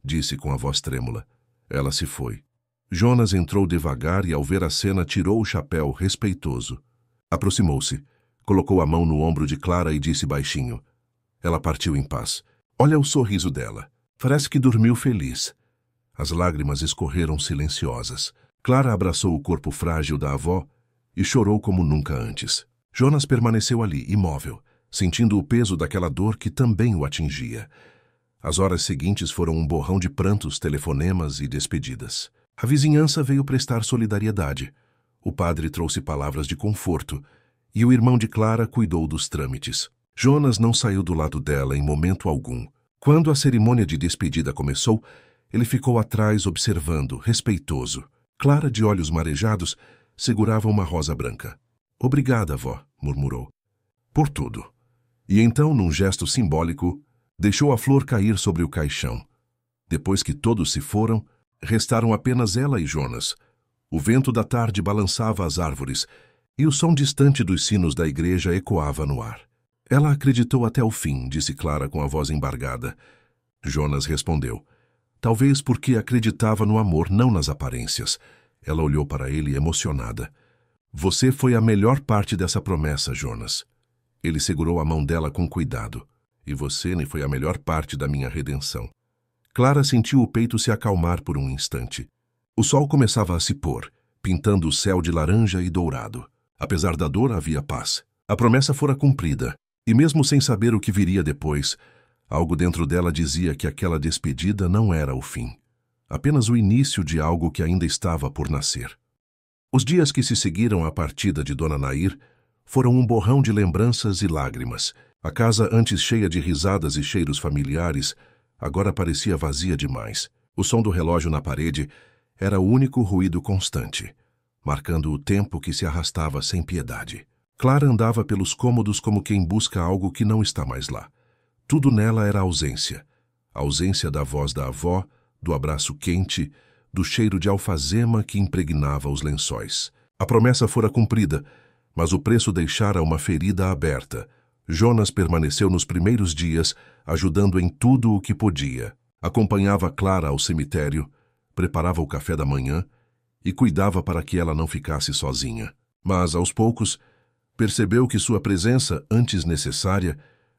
disse com a voz trêmula. Ela se foi. Jonas entrou devagar e, ao ver a cena, tirou o chapéu, respeitoso. Aproximou-se, colocou a mão no ombro de Clara e disse baixinho. Ela partiu em paz. "Olha o sorriso dela. Parece que dormiu feliz." As lágrimas escorreram silenciosas. Clara abraçou o corpo frágil da avó e chorou como nunca antes. Jonas permaneceu ali, imóvel, sentindo o peso daquela dor que também o atingia. As horas seguintes foram um borrão de prantos, telefonemas e despedidas. A vizinhança veio prestar solidariedade. O padre trouxe palavras de conforto e o irmão de Clara cuidou dos trâmites. Jonas não saiu do lado dela em momento algum. Quando a cerimônia de despedida começou, ele ficou atrás observando, respeitoso. Clara, de olhos marejados, segurava uma rosa branca. "Obrigada, avó", murmurou. "Por tudo." E então, num gesto simbólico, deixou a flor cair sobre o caixão. Depois que todos se foram, restaram apenas ela e Jonas. O vento da tarde balançava as árvores e o som distante dos sinos da igreja ecoava no ar. "Ela acreditou até o fim", disse Clara com a voz embargada. Jonas respondeu. Talvez porque acreditava no amor, não nas aparências. Ela olhou para ele emocionada. "Você foi a melhor parte dessa promessa, Jonas." Ele segurou a mão dela com cuidado. "E você nem foi a melhor parte da minha redenção." Clara sentiu o peito se acalmar por um instante. O sol começava a se pôr, pintando o céu de laranja e dourado. Apesar da dor, havia paz. A promessa fora cumprida, e mesmo sem saber o que viria depois, algo dentro dela dizia que aquela despedida não era o fim. Apenas o início de algo que ainda estava por nascer. Os dias que se seguiram à partida de Dona Nair foram um borrão de lembranças e lágrimas. A casa, antes cheia de risadas e cheiros familiares, agora parecia vazia demais. O som do relógio na parede era o único ruído constante, marcando o tempo que se arrastava sem piedade. Clara andava pelos cômodos como quem busca algo que não está mais lá. Tudo nela era ausência. A ausência da voz da avó, do abraço quente, do cheiro de alfazema que impregnava os lençóis. A promessa fora cumprida, mas o preço deixara uma ferida aberta. Jonas permaneceu nos primeiros dias, ajudando em tudo o que podia. Acompanhava Clara ao cemitério, preparava o café da manhã e cuidava para que ela não ficasse sozinha. Mas, aos poucos, percebeu que sua presença, antes necessária,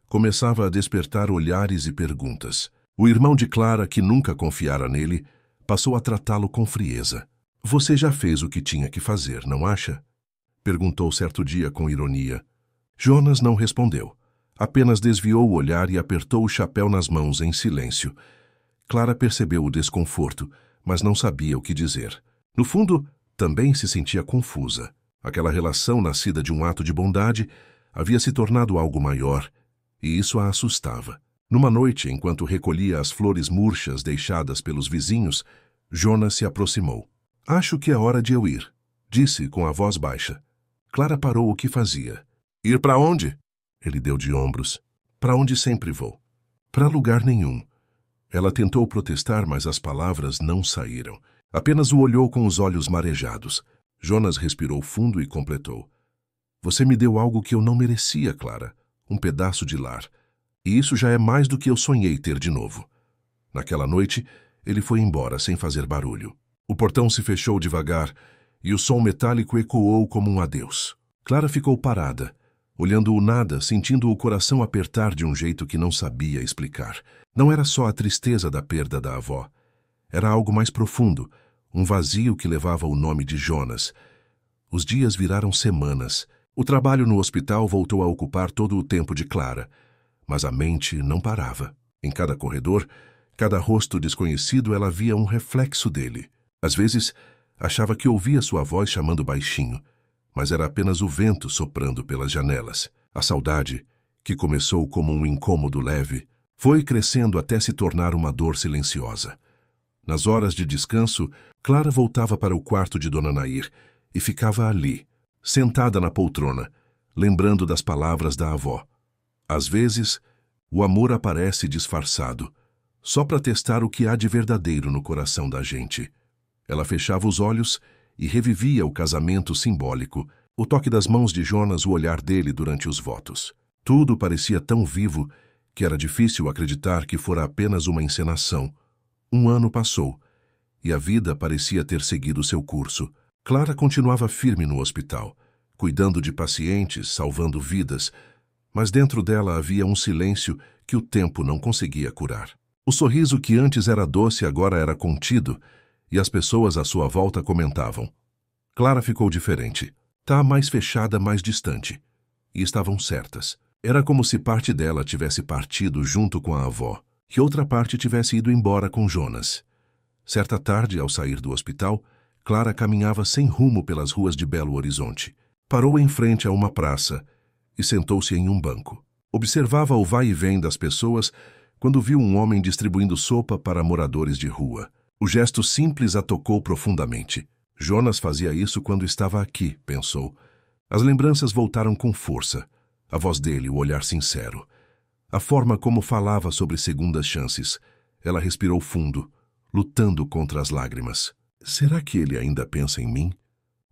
começava a despertar olhares e perguntas. O irmão de Clara, que nunca confiara nele, passou a tratá-lo com frieza. "Você já fez o que tinha que fazer, não acha?" perguntou certo dia com ironia. Jonas não respondeu. Apenas desviou o olhar e apertou o chapéu nas mãos em silêncio. Clara percebeu o desconforto, mas não sabia o que dizer. No fundo, também se sentia confusa. Aquela relação nascida de um ato de bondade havia se tornado algo maior, e isso a assustava. Numa noite, enquanto recolhia as flores murchas deixadas pelos vizinhos, Jonas se aproximou. "Acho que é hora de eu ir", disse com a voz baixa. Clara parou o que fazia. "Ir para onde?" Ele deu de ombros. "Para onde sempre vou." "Para lugar nenhum." Ela tentou protestar, mas as palavras não saíram. Apenas o olhou com os olhos marejados. Jonas respirou fundo e completou. "Você me deu algo que eu não merecia, Clara. Um pedaço de lar. E isso já é mais do que eu sonhei ter de novo." Naquela noite, ele foi embora sem fazer barulho. O portão se fechou devagar e o som metálico ecoou como um adeus. Clara ficou parada, olhando o nada, sentindo o coração apertar de um jeito que não sabia explicar. Não era só a tristeza da perda da avó. Era algo mais profundo, um vazio que levava o nome de Jonas. Os dias viraram semanas. O trabalho no hospital voltou a ocupar todo o tempo de Clara, mas a mente não parava. Em cada corredor, cada rosto desconhecido, ela via um reflexo dele. Às vezes, achava que ouvia sua voz chamando baixinho, mas era apenas o vento soprando pelas janelas. A saudade, que começou como um incômodo leve, foi crescendo até se tornar uma dor silenciosa. Nas horas de descanso, Clara voltava para o quarto de Dona Nair e ficava ali, sentada na poltrona, lembrando das palavras da avó. Às vezes, o amor aparece disfarçado, só para testar o que há de verdadeiro no coração da gente. Ela fechava os olhos e revivia o casamento simbólico, o toque das mãos de Jonas, o olhar dele durante os votos. Tudo parecia tão vivo que era difícil acreditar que fora apenas uma encenação. Um ano passou, e a vida parecia ter seguido seu curso. Clara continuava firme no hospital, cuidando de pacientes, salvando vidas, mas dentro dela havia um silêncio que o tempo não conseguia curar. O sorriso que antes era doce agora era contido, e as pessoas à sua volta comentavam. Clara ficou diferente. Tá mais fechada, mais distante. E estavam certas. Era como se parte dela tivesse partido junto com a avó. que outra parte tivesse ido embora com Jonas. Certa tarde, ao sair do hospital, Clara caminhava sem rumo pelas ruas de Belo Horizonte. Parou em frente a uma praça e sentou-se em um banco. Observava o vai e vem das pessoas quando viu um homem distribuindo sopa para moradores de rua. O gesto simples a tocou profundamente. Jonas fazia isso quando estava aqui, pensou. As lembranças voltaram com força. A voz dele, o olhar sincero. A forma como falava sobre segundas chances. Ela respirou fundo, lutando contra as lágrimas. Será que ele ainda pensa em mim?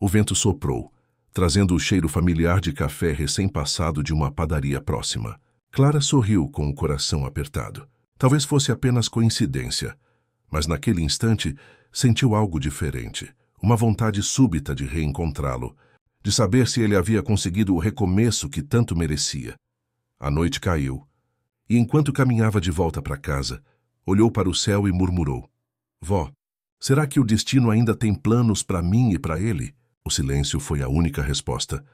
O vento soprou, trazendo o cheiro familiar de café recém-passado de uma padaria próxima. Clara sorriu com o coração apertado. Talvez fosse apenas coincidência, mas naquele instante sentiu algo diferente. Uma vontade súbita de reencontrá-lo, de saber se ele havia conseguido o recomeço que tanto merecia. A noite caiu, e enquanto caminhava de volta para casa, olhou para o céu e murmurou: Vó, será que o destino ainda tem planos para mim e para ele? O silêncio foi a única resposta,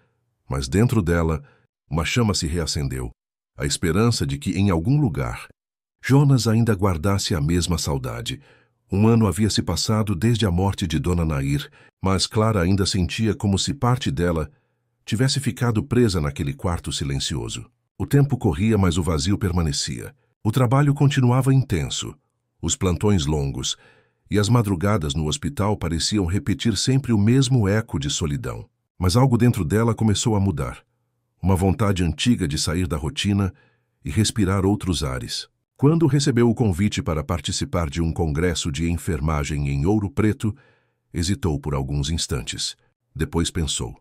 mas dentro dela, uma chama se reacendeu, a esperança de que em algum lugar, Jonas ainda guardasse a mesma saudade. Um ano havia se passado desde a morte de Dona Nair, mas Clara ainda sentia como se parte dela tivesse ficado presa naquele quarto silencioso. O tempo corria, mas o vazio permanecia. O trabalho continuava intenso, os plantões longos, e as madrugadas no hospital pareciam repetir sempre o mesmo eco de solidão. Mas algo dentro dela começou a mudar. Uma vontade antiga de sair da rotina e respirar outros ares. Quando recebeu o convite para participar de um congresso de enfermagem em Ouro Preto, hesitou por alguns instantes. Depois pensou: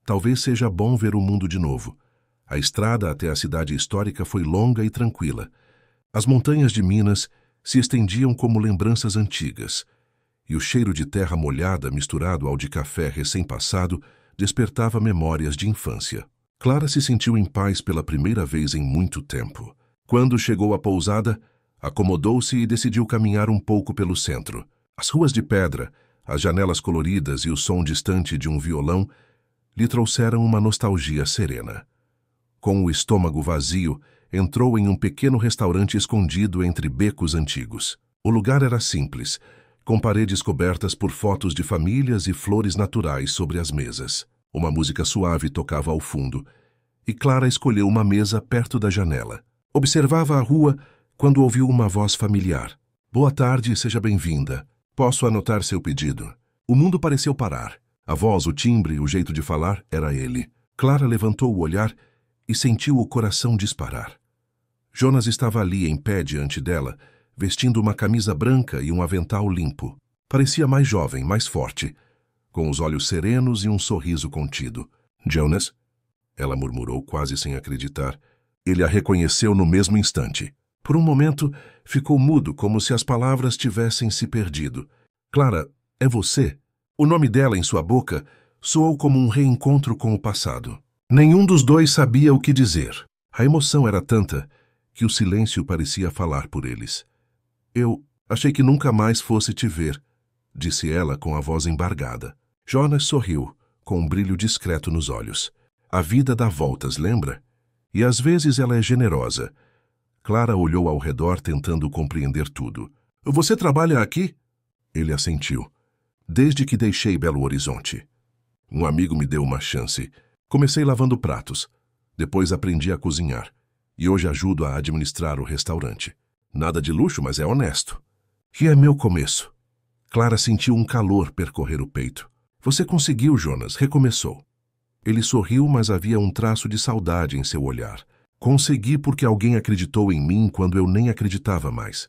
talvez seja bom ver o mundo de novo. A estrada até a cidade histórica foi longa e tranquila. As montanhas de Minas se estendiam como lembranças antigas, e o cheiro de terra molhada misturado ao de café recém-passado despertava memórias de infância. Clara se sentiu em paz pela primeira vez em muito tempo. Quando chegou à pousada, acomodou-se e decidiu caminhar um pouco pelo centro. As ruas de pedra, as janelas coloridas e o som distante de um violão lhe trouxeram uma nostalgia serena. Com o estômago vazio, entrou em um pequeno restaurante escondido entre becos antigos. O lugar era simples, com paredes cobertas por fotos de famílias e flores naturais sobre as mesas. Uma música suave tocava ao fundo, e Clara escolheu uma mesa perto da janela. Observava a rua quando ouviu uma voz familiar. Boa tarde e seja bem-vinda. Posso anotar seu pedido? O mundo pareceu parar. A voz, o timbre, o jeito de falar era ele. Clara levantou o olhar e sentiu o coração disparar. Jonas estava ali em pé diante dela, vestindo uma camisa branca e um avental limpo. Parecia mais jovem, mais forte, com os olhos serenos e um sorriso contido. Jonas? Ela murmurou quase sem acreditar. Ele a reconheceu no mesmo instante. Por um momento, ficou mudo, como se as palavras tivessem se perdido. Clara, é você? O nome dela em sua boca soou como um reencontro com o passado. Nenhum dos dois sabia o que dizer. A emoção era tanta que o silêncio parecia falar por eles. Eu achei que nunca mais fosse te ver, disse ela com a voz embargada. Jonas sorriu, com um brilho discreto nos olhos. A vida dá voltas, lembra? E às vezes ela é generosa. Clara olhou ao redor tentando compreender tudo. Você trabalha aqui? Ele assentiu. Desde que deixei Belo Horizonte. Um amigo me deu uma chance. Comecei lavando pratos. Depois aprendi a cozinhar. E hoje ajudo a administrar o restaurante. Nada de luxo, mas é honesto. E é meu começo. Clara sentiu um calor percorrer o peito. Você conseguiu, Jonas, recomeçou. Ele sorriu, mas havia um traço de saudade em seu olhar. Consegui porque alguém acreditou em mim quando eu nem acreditava mais.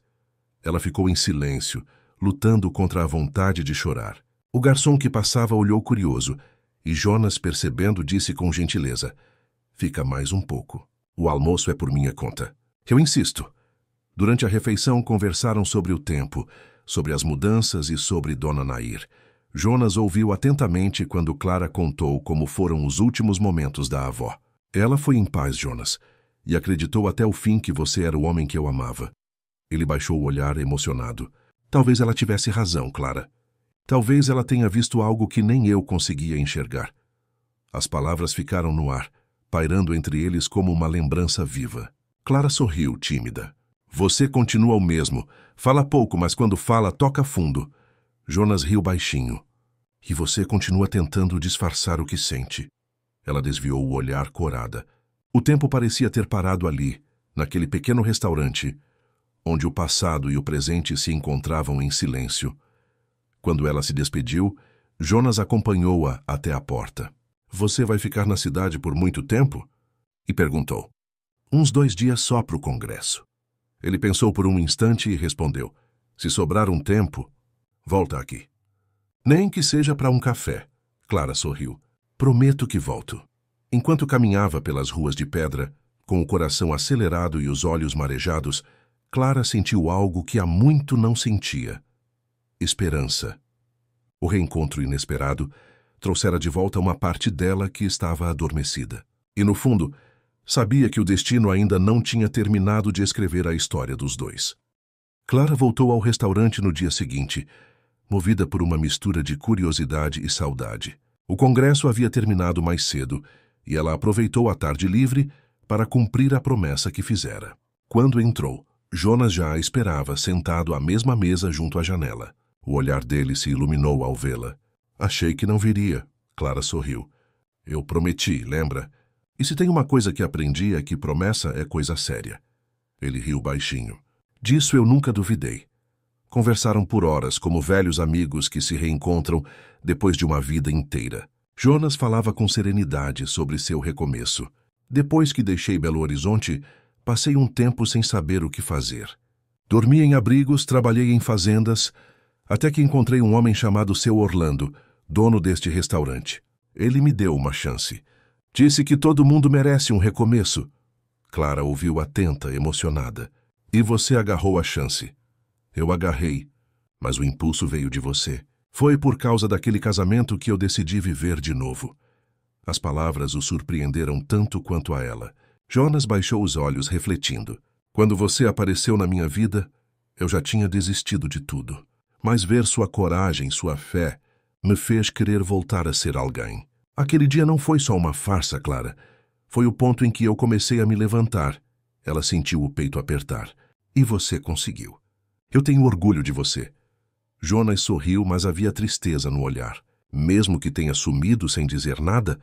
Ela ficou em silêncio, lutando contra a vontade de chorar. O garçom que passava olhou curioso, e Jonas, percebendo, disse com gentileza: Fica mais um pouco. O almoço é por minha conta. Eu insisto. Durante a refeição conversaram sobre o tempo, sobre as mudanças e sobre Dona Nair. Jonas ouviu atentamente quando Clara contou como foram os últimos momentos da avó. Ela foi em paz, Jonas, e acreditou até o fim que você era o homem que eu amava. Ele baixou o olhar emocionado. Talvez ela tivesse razão, Clara. Talvez ela tenha visto algo que nem eu conseguia enxergar. As palavras ficaram no ar, pairando entre eles como uma lembrança viva. Clara sorriu, tímida. Você continua o mesmo. Fala pouco, mas quando fala, toca fundo. Jonas riu baixinho. E você continua tentando disfarçar o que sente. Ela desviou o olhar corada. O tempo parecia ter parado ali, naquele pequeno restaurante, onde o passado e o presente se encontravam em silêncio. Quando ela se despediu, Jonas acompanhou-a até a porta. Você vai ficar na cidade por muito tempo? E perguntou. Uns 2 dias só para o congresso. Ele pensou por um instante e respondeu. Se sobrar um tempo, volta aqui. Nem que seja para um café. Clara sorriu. Prometo que volto. Enquanto caminhava pelas ruas de pedra, com o coração acelerado e os olhos marejados, Clara sentiu algo que há muito não sentia. Esperança. O reencontro inesperado trouxera de volta uma parte dela que estava adormecida. E, no fundo, sabia que o destino ainda não tinha terminado de escrever a história dos dois. Clara voltou ao restaurante no dia seguinte, movida por uma mistura de curiosidade e saudade. O congresso havia terminado mais cedo e ela aproveitou a tarde livre para cumprir a promessa que fizera. Quando entrou, Jonas já a esperava sentado à mesma mesa junto à janela. O olhar dele se iluminou ao vê-la. Achei que não viria. Clara sorriu. Eu prometi, lembra? E se tem uma coisa que aprendi é que promessa é coisa séria. Ele riu baixinho. Disso eu nunca duvidei. Conversaram por horas como velhos amigos que se reencontram depois de uma vida inteira. Jonas falava com serenidade sobre seu recomeço. Depois que deixei Belo Horizonte, passei um tempo sem saber o que fazer. Dormi em abrigos, trabalhei em fazendas, até que encontrei um homem chamado Seu Orlando, dono deste restaurante. Ele me deu uma chance. Disse que todo mundo merece um recomeço. Clara ouviu atenta, emocionada. E você agarrou a chance. Eu agarrei, mas o impulso veio de você. Foi por causa daquele casamento que eu decidi viver de novo. As palavras o surpreenderam tanto quanto a ela. Jonas baixou os olhos, refletindo. Quando você apareceu na minha vida, eu já tinha desistido de tudo. Mas ver sua coragem, sua fé, me fez querer voltar a ser alguém. Aquele dia não foi só uma farsa, Clara. Foi o ponto em que eu comecei a me levantar. Ela sentiu o peito apertar. E você conseguiu. Eu tenho orgulho de você. Jonas sorriu, mas havia tristeza no olhar. Mesmo que tenha sumido sem dizer nada,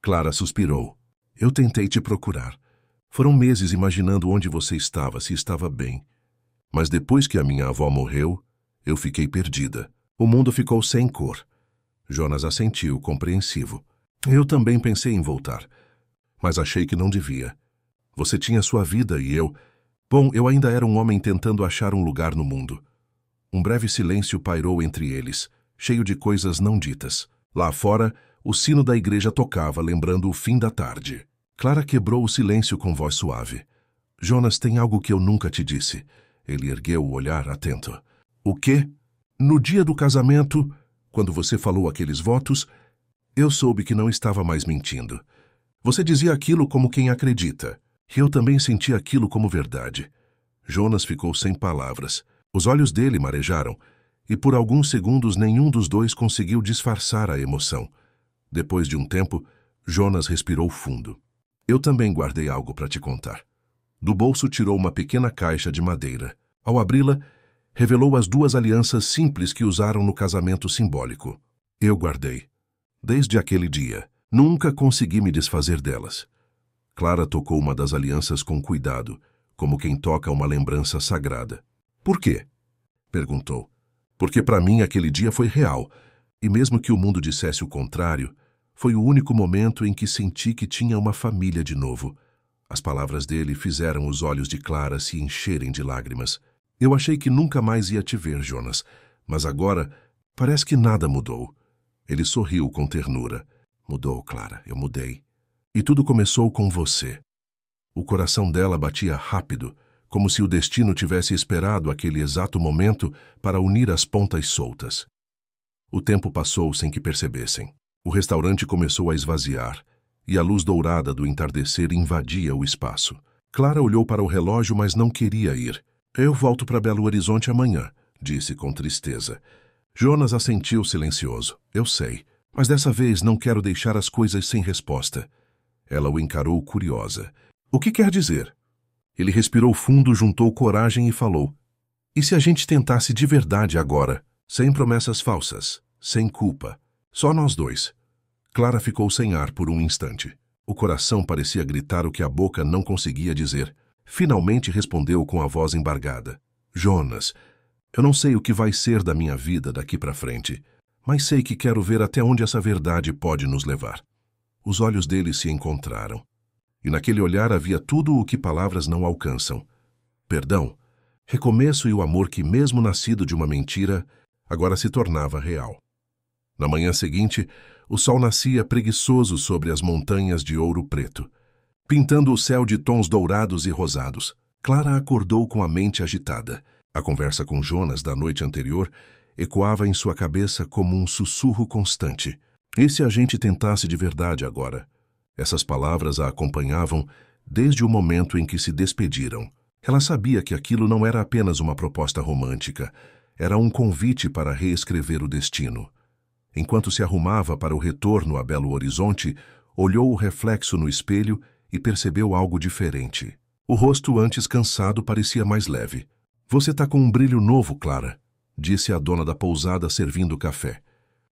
Clara suspirou. Eu tentei te procurar. Foram meses imaginando onde você estava, se estava bem. Mas depois que a minha avó morreu, eu fiquei perdida. O mundo ficou sem cor. Jonas assentiu, compreensivo. Eu também pensei em voltar, mas achei que não devia. Você tinha sua vida e eu... Bom, eu ainda era um homem tentando achar um lugar no mundo. Um breve silêncio pairou entre eles, cheio de coisas não ditas. Lá fora, o sino da igreja tocava, lembrando o fim da tarde. Clara quebrou o silêncio com voz suave. Jonas, tem algo que eu nunca te disse. Ele ergueu o olhar atento. O quê? No dia do casamento, quando você falou aqueles votos, eu soube que não estava mais mentindo. Você dizia aquilo como quem acredita. E eu também senti aquilo como verdade. Jonas ficou sem palavras. Os olhos dele marejaram, e por alguns segundos nenhum dos dois conseguiu disfarçar a emoção. Depois de um tempo, Jonas respirou fundo. Eu também guardei algo para te contar. Do bolso tirou uma pequena caixa de madeira. Ao abri-la, revelou as 2 alianças simples que usaram no casamento simbólico. Eu guardei. Desde aquele dia, nunca consegui me desfazer delas. Clara tocou uma das alianças com cuidado, como quem toca uma lembrança sagrada. Por quê? Perguntou. Porque para mim aquele dia foi real, e mesmo que o mundo dissesse o contrário, foi o único momento em que senti que tinha uma família de novo. As palavras dele fizeram os olhos de Clara se encherem de lágrimas. Eu achei que nunca mais ia te ver, Jonas, mas agora parece que nada mudou. Ele sorriu com ternura. Mudou, Clara, eu mudei. E tudo começou com você. O coração dela batia rápido, como se o destino tivesse esperado aquele exato momento para unir as pontas soltas. O tempo passou sem que percebessem. O restaurante começou a esvaziar, e a luz dourada do entardecer invadia o espaço. Clara olhou para o relógio, mas não queria ir. Eu volto para Belo Horizonte amanhã, disse com tristeza. Jonas assentiu silencioso. Eu sei, mas dessa vez não quero deixar as coisas sem resposta. Ela o encarou curiosa. O que quer dizer? Ele respirou fundo, juntou coragem e falou: "E se a gente tentasse de verdade agora, sem promessas falsas, sem culpa, só nós dois?" Clara ficou sem ar por um instante. O coração parecia gritar o que a boca não conseguia dizer. Finalmente respondeu com a voz embargada: "Jonas, eu não sei o que vai ser da minha vida daqui para frente, mas sei que quero ver até onde essa verdade pode nos levar." Os olhos dele se encontraram. E naquele olhar havia tudo o que palavras não alcançam: perdão, recomeço e o amor que, mesmo nascido de uma mentira, agora se tornava real. Na manhã seguinte, o sol nascia preguiçoso sobre as montanhas de ouro preto, pintando o céu de tons dourados e rosados. Clara acordou com a mente agitada. A conversa com Jonas da noite anterior ecoava em sua cabeça como um sussurro constante. E se a gente tentasse de verdade agora? Essas palavras a acompanhavam desde o momento em que se despediram. Ela sabia que aquilo não era apenas uma proposta romântica, era um convite para reescrever o destino. Enquanto se arrumava para o retorno a Belo Horizonte, olhou o reflexo no espelho e percebeu algo diferente. O rosto, antes cansado, parecia mais leve. "Você tá com um brilho novo, Clara", disse a dona da pousada servindo café.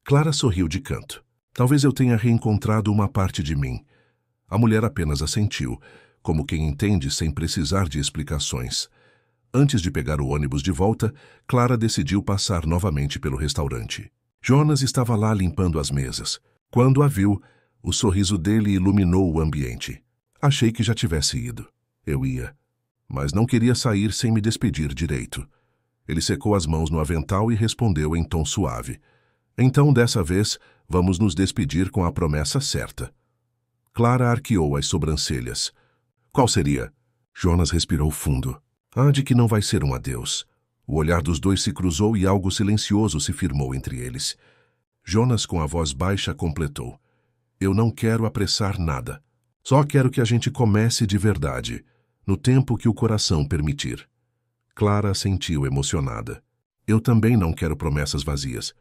Clara sorriu de canto. "Talvez eu tenha reencontrado uma parte de mim." A mulher apenas assentiu, como quem entende sem precisar de explicações. Antes de pegar o ônibus de volta, Clara decidiu passar novamente pelo restaurante. Jonas estava lá limpando as mesas. Quando a viu, o sorriso dele iluminou o ambiente. "Achei que já tivesse ido. Eu ia, mas não queria sair sem me despedir direito." Ele secou as mãos no avental e respondeu em tom suave: "Então, dessa vez, vamos nos despedir com a promessa certa." Clara arqueou as sobrancelhas. "Qual seria?" Jonas respirou fundo. "Ah, de que não vai ser um adeus." O olhar dos dois se cruzou e algo silencioso se firmou entre eles. Jonas, com a voz baixa, completou: "Eu não quero apressar nada. Só quero que a gente comece de verdade, no tempo que o coração permitir." Clara sentiu emocionada. "Eu também não quero promessas vazias.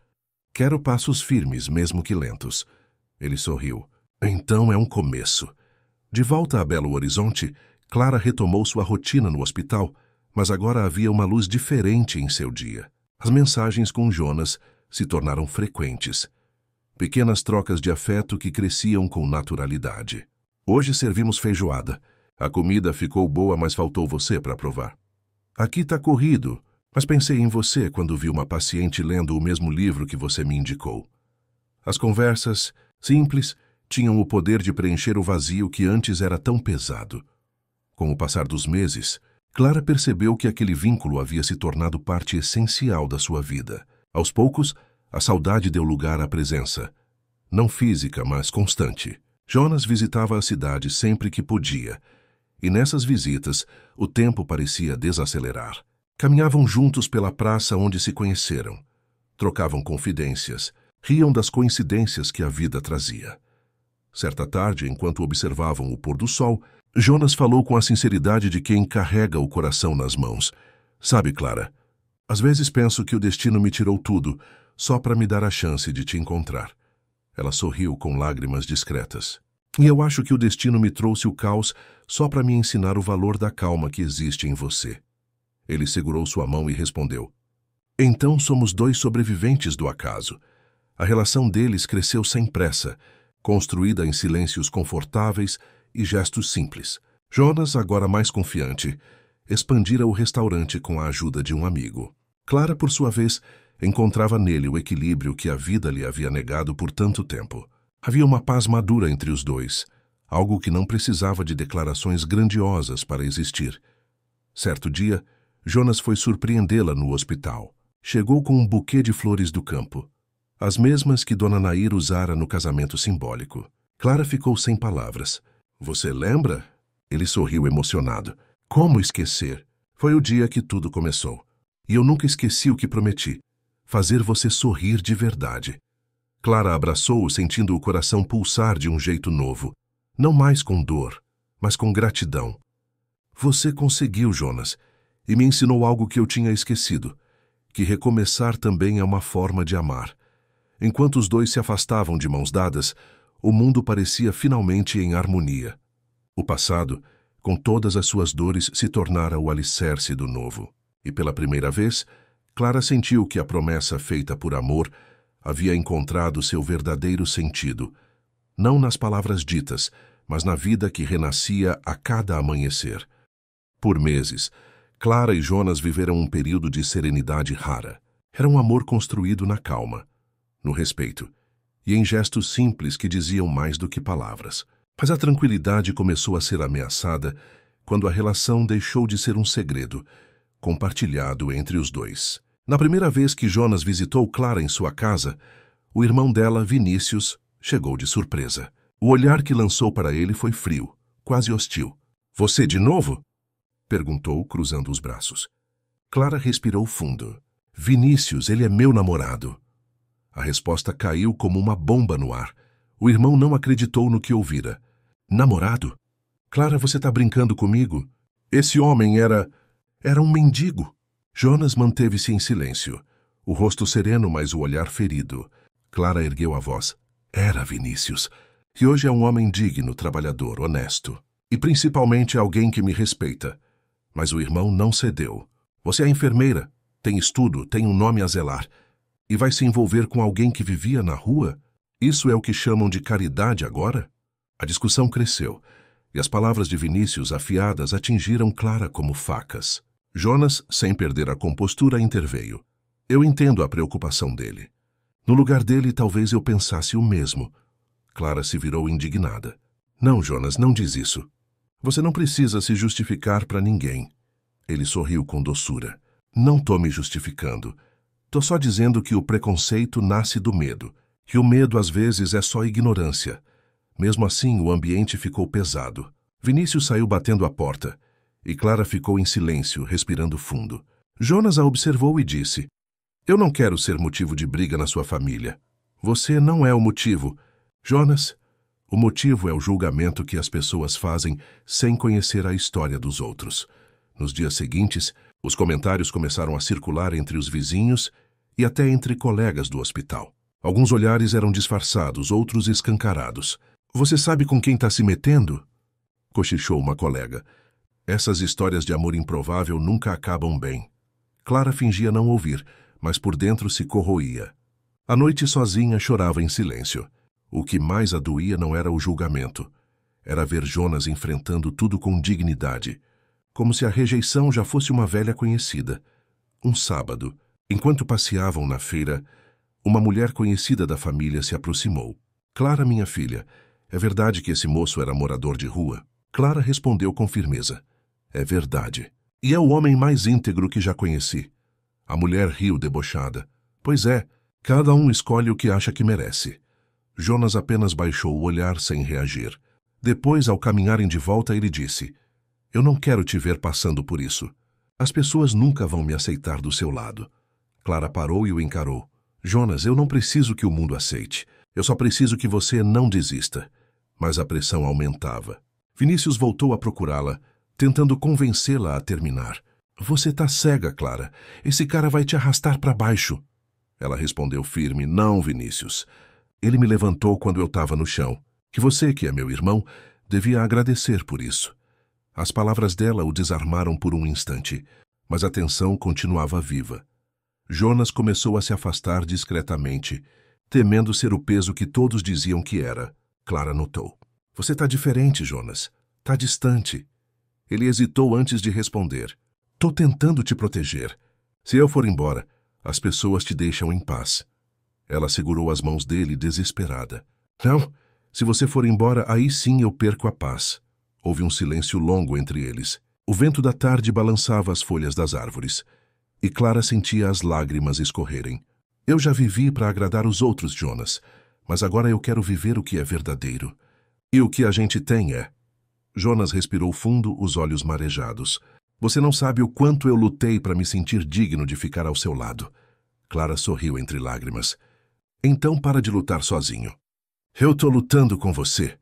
Quero passos firmes, mesmo que lentos." Ele sorriu. "Então é um começo." De volta a Belo Horizonte, Clara retomou sua rotina no hospital, mas agora havia uma luz diferente em seu dia. As mensagens com Jonas se tornaram frequentes. Pequenas trocas de afeto que cresciam com naturalidade. "Hoje servimos feijoada. A comida ficou boa, mas faltou você para provar." "Aqui tá corrido, mas pensei em você quando vi uma paciente lendo o mesmo livro que você me indicou." As conversas, simples, tinham o poder de preencher o vazio que antes era tão pesado. Com o passar dos meses, Clara percebeu que aquele vínculo havia se tornado parte essencial da sua vida. Aos poucos, a saudade deu lugar à presença. Não física, mas constante. Jonas visitava a cidade sempre que podia, e nessas visitas o tempo parecia desacelerar. Caminhavam juntos pela praça onde se conheceram. Trocavam confidências, riam das coincidências que a vida trazia. Certa tarde, enquanto observavam o pôr do sol, Jonas falou com a sinceridade de quem carrega o coração nas mãos. "Sabe, Clara, às vezes penso que o destino me tirou tudo, só para me dar a chance de te encontrar." Ela sorriu com lágrimas discretas. "E eu acho que o destino me trouxe o caos só para me ensinar o valor da calma que existe em você." Ele segurou sua mão e respondeu: "Então somos dois sobreviventes do acaso." A relação deles cresceu sem pressa, construída em silêncios confortáveis e gestos simples. Jonas, agora mais confiante, expandira o restaurante com a ajuda de um amigo. Clara, por sua vez, encontrava nele o equilíbrio que a vida lhe havia negado por tanto tempo. Havia uma paz madura entre os dois, algo que não precisava de declarações grandiosas para existir. Certo dia, Jonas foi surpreendê-la no hospital. Chegou com um buquê de flores do campo, as mesmas que Dona Nair usara no casamento simbólico. Clara ficou sem palavras. "Você lembra?" Ele sorriu emocionado. "Como esquecer? Foi o dia que tudo começou. E eu nunca esqueci o que prometi: fazer você sorrir de verdade." Clara abraçou-o, sentindo o coração pulsar de um jeito novo. Não mais com dor, mas com gratidão. "Você conseguiu, Jonas, e me ensinou algo que eu tinha esquecido: que recomeçar também é uma forma de amar." Enquanto os dois se afastavam de mãos dadas, o mundo parecia finalmente em harmonia. O passado, com todas as suas dores, se tornara o alicerce do novo. E pela primeira vez, Clara sentiu que a promessa feita por amor havia encontrado seu verdadeiro sentido, não nas palavras ditas, mas na vida que renascia a cada amanhecer. Por meses, Clara e Jonas viveram um período de serenidade rara. Era um amor construído na calma, no respeito, e em gestos simples que diziam mais do que palavras. Mas a tranquilidade começou a ser ameaçada quando a relação deixou de ser um segredo, compartilhado entre os dois. Na primeira vez que Jonas visitou Clara em sua casa, o irmão dela, Vinícius, chegou de surpresa. O olhar que lançou para ele foi frio, quase hostil. "Você de novo?" perguntou, cruzando os braços. Clara respirou fundo. "Vinícius, ele é meu namorado." A resposta caiu como uma bomba no ar. O irmão não acreditou no que ouvira. "Namorado? Clara, você está brincando comigo? Esse homem era um mendigo." Jonas manteve-se em silêncio, o rosto sereno, mas o olhar ferido. Clara ergueu a voz. "Era Vinícius. E hoje é um homem digno, trabalhador, honesto. E principalmente alguém que me respeita." Mas o irmão não cedeu. "Você é enfermeira, tem estudo, tem um nome a zelar. E vai se envolver com alguém que vivia na rua? Isso é o que chamam de caridade agora?" A discussão cresceu, e as palavras de Vinícius, afiadas, atingiram Clara como facas. Jonas, sem perder a compostura, interveio. "Eu entendo a preocupação dele. No lugar dele, talvez eu pensasse o mesmo." Clara se virou indignada. "Não, Jonas, não diz isso. Você não precisa se justificar para ninguém." Ele sorriu com doçura. "Não tô me justificando. Tô só dizendo que o preconceito nasce do medo. E o medo, às vezes, é só ignorância." Mesmo assim, o ambiente ficou pesado. Vinícius saiu batendo a porta, e Clara ficou em silêncio, respirando fundo. Jonas a observou e disse: "Eu não quero ser motivo de briga na sua família. Você não é o motivo. Jonas, o motivo é o julgamento que as pessoas fazem sem conhecer a história dos outros." Nos dias seguintes, os comentários começaram a circular entre os vizinhos e até entre colegas do hospital. Alguns olhares eram disfarçados, outros escancarados. "Você sabe com quem está se metendo?" cochichou uma colega. "Essas histórias de amor improvável nunca acabam bem." Clara fingia não ouvir, mas por dentro se corroía. À noite, sozinha, chorava em silêncio. O que mais a doía não era o julgamento. Era ver Jonas enfrentando tudo com dignidade, como se a rejeição já fosse uma velha conhecida. Um sábado, enquanto passeavam na feira, uma mulher conhecida da família se aproximou. "Clara, minha filha, é verdade que esse moço era morador de rua?" Clara respondeu com firmeza. "É verdade. E é o homem mais íntegro que já conheci." A mulher riu debochada. "Pois é, cada um escolhe o que acha que merece." Jonas apenas baixou o olhar sem reagir. Depois, ao caminharem de volta, ele disse: "Eu não quero te ver passando por isso. As pessoas nunca vão me aceitar do seu lado." Clara parou e o encarou. "Jonas, eu não preciso que o mundo aceite. Eu só preciso que você não desista." Mas a pressão aumentava. Vinícius voltou a procurá-la, tentando convencê-la a terminar. "Você está cega, Clara. Esse cara vai te arrastar para baixo." Ela respondeu firme: "Não, Vinícius. Ele me levantou quando eu estava no chão. Que você, que é meu irmão, devia agradecer por isso." As palavras dela o desarmaram por um instante, mas a tensão continuava viva. Jonas começou a se afastar discretamente, temendo ser o peso que todos diziam que era. Clara notou. "Você está diferente, Jonas. Está distante." Ele hesitou antes de responder. "Tô tentando te proteger. Se eu for embora, as pessoas te deixam em paz." Ela segurou as mãos dele, desesperada. "Não, se você for embora, aí sim eu perco a paz." Houve um silêncio longo entre eles. O vento da tarde balançava as folhas das árvores, e Clara sentia as lágrimas escorrerem. "Eu já vivi para agradar os outros, Jonas, mas agora eu quero viver o que é verdadeiro. E o que a gente tem é..." Jonas respirou fundo, os olhos marejados. "Você não sabe o quanto eu lutei para me sentir digno de ficar ao seu lado." Clara sorriu entre lágrimas. "Então para de lutar sozinho." "Eu tô lutando com você."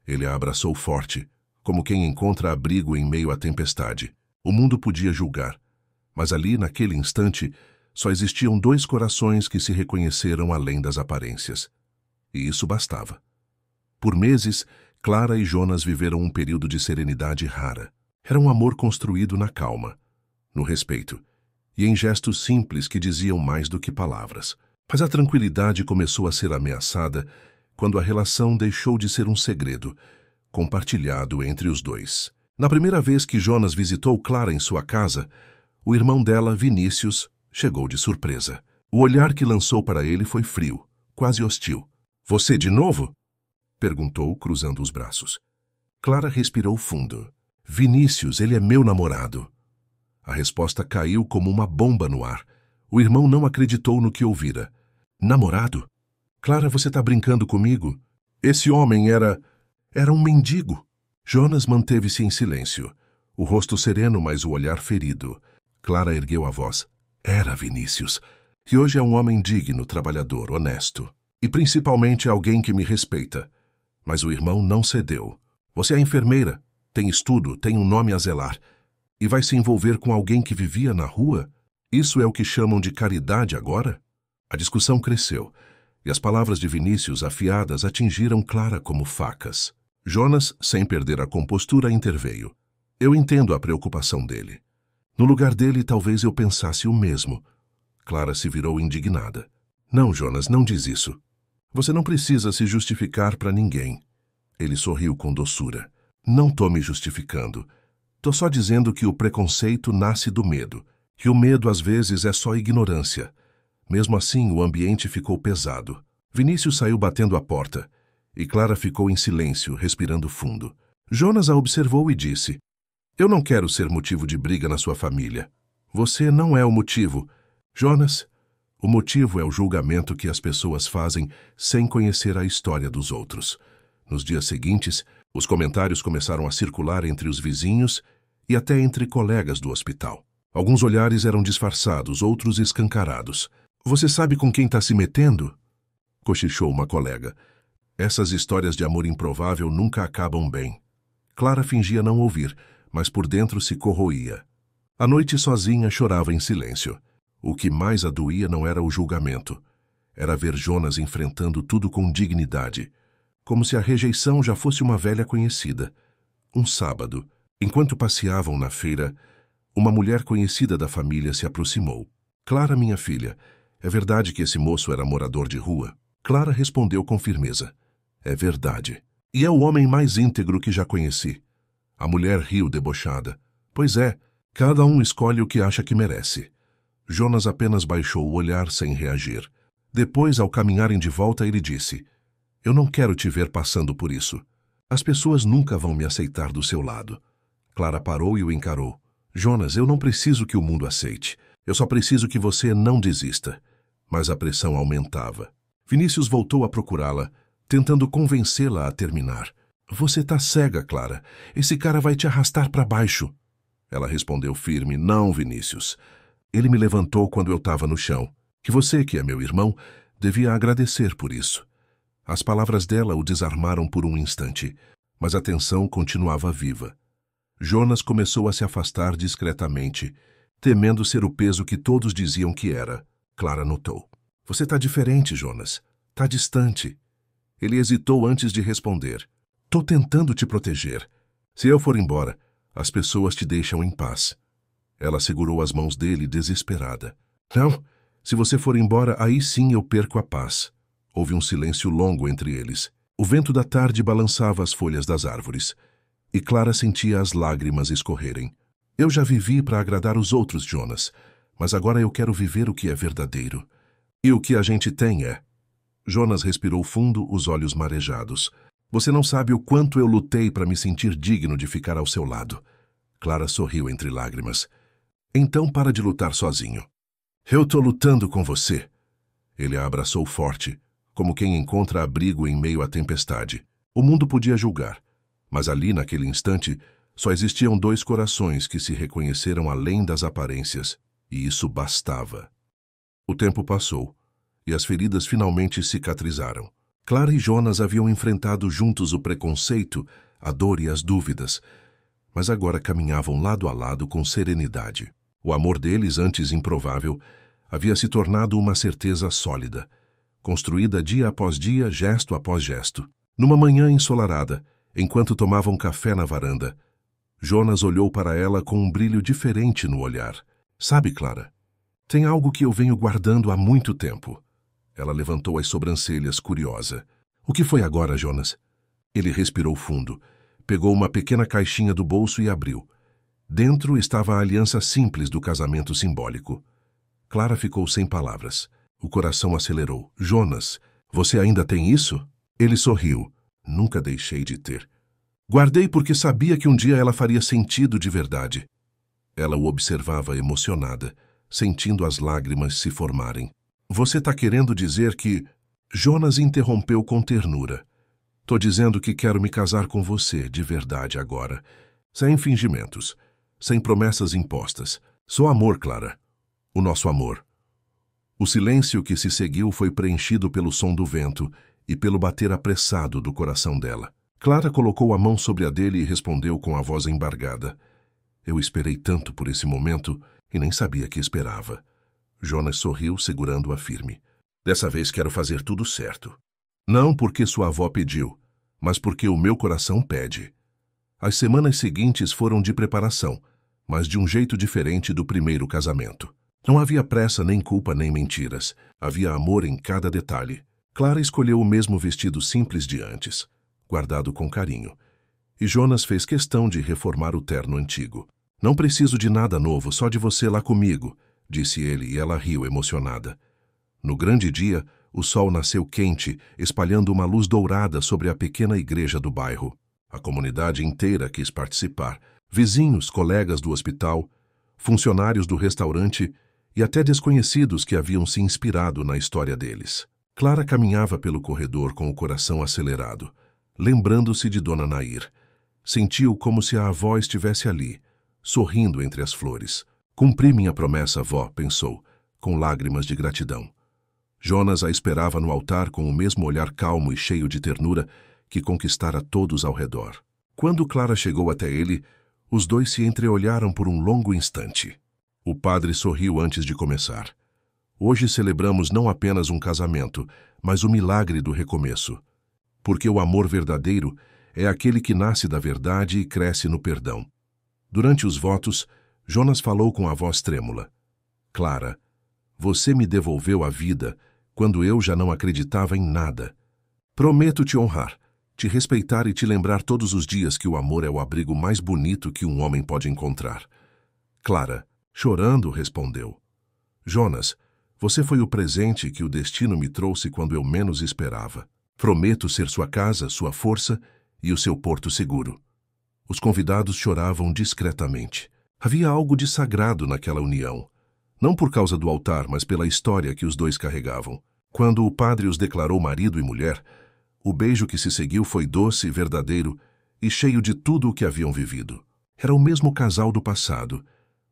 Ele a abraçou forte, como quem encontra abrigo em meio à tempestade. O mundo podia julgar, mas ali, naquele instante, só existiam dois corações que se reconheceram além das aparências. E isso bastava. Por meses, Clara e Jonas viveram um período de serenidade rara. Era um amor construído na calma, no respeito, e em gestos simples que diziam mais do que palavras. Mas a tranquilidade começou a ser ameaçada quando a relação deixou de ser um segredo, compartilhado entre os dois. Na primeira vez que Jonas visitou Clara em sua casa, o irmão dela, Vinícius, chegou de surpresa. O olhar que lançou para ele foi frio, quase hostil. "Você de novo?" perguntou, cruzando os braços. Clara respirou fundo. "Vinícius, ele é meu namorado." A resposta caiu como uma bomba no ar. O irmão não acreditou no que ouvira. "Namorado? Clara, você está brincando comigo? Esse homem era um mendigo." Jonas manteve-se em silêncio, o rosto sereno, mas o olhar ferido. Clara ergueu a voz. "Era Vinícius. E hoje é um homem digno, trabalhador, honesto. E principalmente alguém que me respeita." Mas o irmão não cedeu. "Você é enfermeira, tem estudo, tem um nome a zelar. E vai se envolver com alguém que vivia na rua? Isso é o que chamam de caridade agora?" A discussão cresceu, e as palavras de Vinícius, afiadas, atingiram Clara como facas. Jonas, sem perder a compostura, interveio. "Eu entendo a preocupação dele. No lugar dele, talvez eu pensasse o mesmo." Clara se virou indignada. "Não, Jonas, não diz isso. Você não precisa se justificar para ninguém." Ele sorriu com doçura. "Não tô me justificando. Tô só dizendo que o preconceito nasce do medo. E o medo, às vezes, é só ignorância." Mesmo assim, o ambiente ficou pesado. Vinícius saiu batendo a porta, e Clara ficou em silêncio, respirando fundo. Jonas a observou e disse: "Eu não quero ser motivo de briga na sua família. Você não é o motivo. Jonas, o motivo é o julgamento que as pessoas fazem sem conhecer a história dos outros." Nos dias seguintes, os comentários começaram a circular entre os vizinhos e até entre colegas do hospital. Alguns olhares eram disfarçados, outros escancarados. "Você sabe com quem está se metendo?" cochichou uma colega. "Essas histórias de amor improvável nunca acabam bem." Clara fingia não ouvir, mas por dentro se corroía. À noite, sozinha, chorava em silêncio. O que mais a doía não era o julgamento. Era ver Jonas enfrentando tudo com dignidade, como se a rejeição já fosse uma velha conhecida. Um sábado, enquanto passeavam na feira, uma mulher conhecida da família se aproximou. "Clara, minha filha, é verdade que esse moço era morador de rua?" Clara respondeu com firmeza. "É verdade. E é o homem mais íntegro que já conheci." A mulher riu debochada. "Pois é, cada um escolhe o que acha que merece." Jonas apenas baixou o olhar sem reagir. Depois, ao caminharem de volta, ele disse: "Eu não quero te ver passando por isso. As pessoas nunca vão me aceitar do seu lado." Clara parou e o encarou. "Jonas, eu não preciso que o mundo aceite. Eu só preciso que você não desista." Mas a pressão aumentava. Vinícius voltou a procurá-la, tentando convencê-la a terminar. "Você tá cega, Clara. Esse cara vai te arrastar para baixo." Ela respondeu firme: "Não, Vinícius. Ele me levantou quando eu estava no chão. Que você, que é meu irmão, devia agradecer por isso." As palavras dela o desarmaram por um instante, mas a tensão continuava viva. Jonas começou a se afastar discretamente, temendo ser o peso que todos diziam que era. Clara notou. "Você tá diferente, Jonas. Tá distante." Ele hesitou antes de responder. "Tô tentando te proteger. Se eu for embora, as pessoas te deixam em paz." Ela segurou as mãos dele, desesperada. "Não, se você for embora, aí sim eu perco a paz." Houve um silêncio longo entre eles. O vento da tarde balançava as folhas das árvores, e Clara sentia as lágrimas escorrerem. "Eu já vivi para agradar os outros, Jonas, mas agora eu quero viver o que é verdadeiro. E o que a gente tem é..." Jonas respirou fundo, os olhos marejados. "Você não sabe o quanto eu lutei para me sentir digno de ficar ao seu lado." Clara sorriu entre lágrimas. "Então para de lutar sozinho." "Eu tô lutando com você." Ele a abraçou forte, como quem encontra abrigo em meio à tempestade. O mundo podia julgar, mas ali, naquele instante, só existiam dois corações que se reconheceram além das aparências, e isso bastava. O tempo passou, e as feridas finalmente cicatrizaram. Clara e Jonas haviam enfrentado juntos o preconceito, a dor e as dúvidas, mas agora caminhavam lado a lado com serenidade. O amor deles, antes improvável, havia se tornado uma certeza sólida, construída dia após dia, gesto após gesto. Numa manhã ensolarada, Enquanto tomavam café na varanda, Jonas olhou para ela com um brilho diferente no olhar. Sabe, Clara, tem algo que eu venho guardando há muito tempo. Ela levantou as sobrancelhas, curiosa. O que foi agora, Jonas? Ele respirou fundo, pegou uma pequena caixinha do bolso e abriu. Dentro estava a aliança simples do casamento simbólico. Clara ficou sem palavras. O coração acelerou. Jonas, você ainda tem isso? Ele sorriu. Nunca deixei de ter. Guardei porque sabia que um dia ela faria sentido de verdade. Ela o observava emocionada, sentindo as lágrimas se formarem. Você está querendo dizer que... Jonas interrompeu com ternura. Tô dizendo que quero me casar com você, de verdade agora. Sem fingimentos, sem promessas impostas. Só amor, Clara. O nosso amor. O silêncio que se seguiu foi preenchido pelo som do vento e pelo bater apressado do coração dela. Clara colocou a mão sobre a dele e respondeu com a voz embargada. Eu esperei tanto por esse momento e nem sabia que esperava. Jonas sorriu, segurando-a firme. Dessa vez quero fazer tudo certo. Não porque sua avó pediu, mas porque o meu coração pede. As semanas seguintes foram de preparação, mas de um jeito diferente do primeiro casamento. Não havia pressa, nem culpa, nem mentiras. Havia amor em cada detalhe. Clara escolheu o mesmo vestido simples de antes, guardado com carinho. E Jonas fez questão de reformar o terno antigo. Não preciso de nada novo, só de você lá comigo, disse ele, e ela riu emocionada. No grande dia, o sol nasceu quente, espalhando uma luz dourada sobre a pequena igreja do bairro. A comunidade inteira quis participar. Vizinhos, colegas do hospital, funcionários do restaurante e até desconhecidos que haviam se inspirado na história deles. Clara caminhava pelo corredor com o coração acelerado, lembrando-se de Dona Nair. Sentiu como se a avó estivesse ali, sorrindo entre as flores. Cumpri minha promessa, avó, pensou, com lágrimas de gratidão. Jonas a esperava no altar com o mesmo olhar calmo e cheio de ternura que conquistara todos ao redor. Quando Clara chegou até ele, os dois se entreolharam por um longo instante. O padre sorriu antes de começar. Hoje celebramos não apenas um casamento, mas o milagre do recomeço. Porque o amor verdadeiro é aquele que nasce da verdade e cresce no perdão. Durante os votos, Jonas falou com a voz trêmula. Clara, você me devolveu a vida quando eu já não acreditava em nada. Prometo te honrar, te respeitar e te lembrar todos os dias que o amor é o abrigo mais bonito que um homem pode encontrar. Clara, chorando, respondeu. Jonas, você foi o presente que o destino me trouxe quando eu menos esperava. Prometo ser sua casa, sua força e o seu porto seguro. Os convidados choravam discretamente. Havia algo de sagrado naquela união. Não por causa do altar, mas pela história que os dois carregavam. Quando o padre os declarou marido e mulher, o beijo que se seguiu foi doce, verdadeiro e cheio de tudo o que haviam vivido. Era o mesmo casal do passado,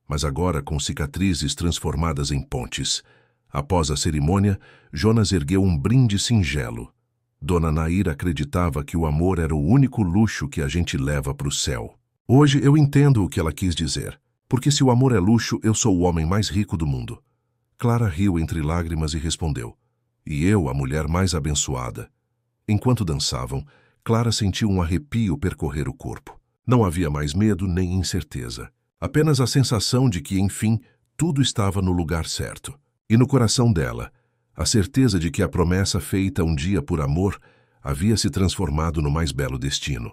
mas agora com cicatrizes transformadas em pontes. Após a cerimônia, Jonas ergueu um brinde singelo. Dona Nair acreditava que o amor era o único luxo que a gente leva para o céu. Hoje eu entendo o que ela quis dizer. Porque se o amor é luxo, eu sou o homem mais rico do mundo. Clara riu entre lágrimas e respondeu. E eu, a mulher mais abençoada. Enquanto dançavam, Clara sentiu um arrepio percorrer o corpo. Não havia mais medo nem incerteza. Apenas a sensação de que, enfim, tudo estava no lugar certo. E no coração dela, a certeza de que a promessa feita um dia por amor havia se transformado no mais belo destino.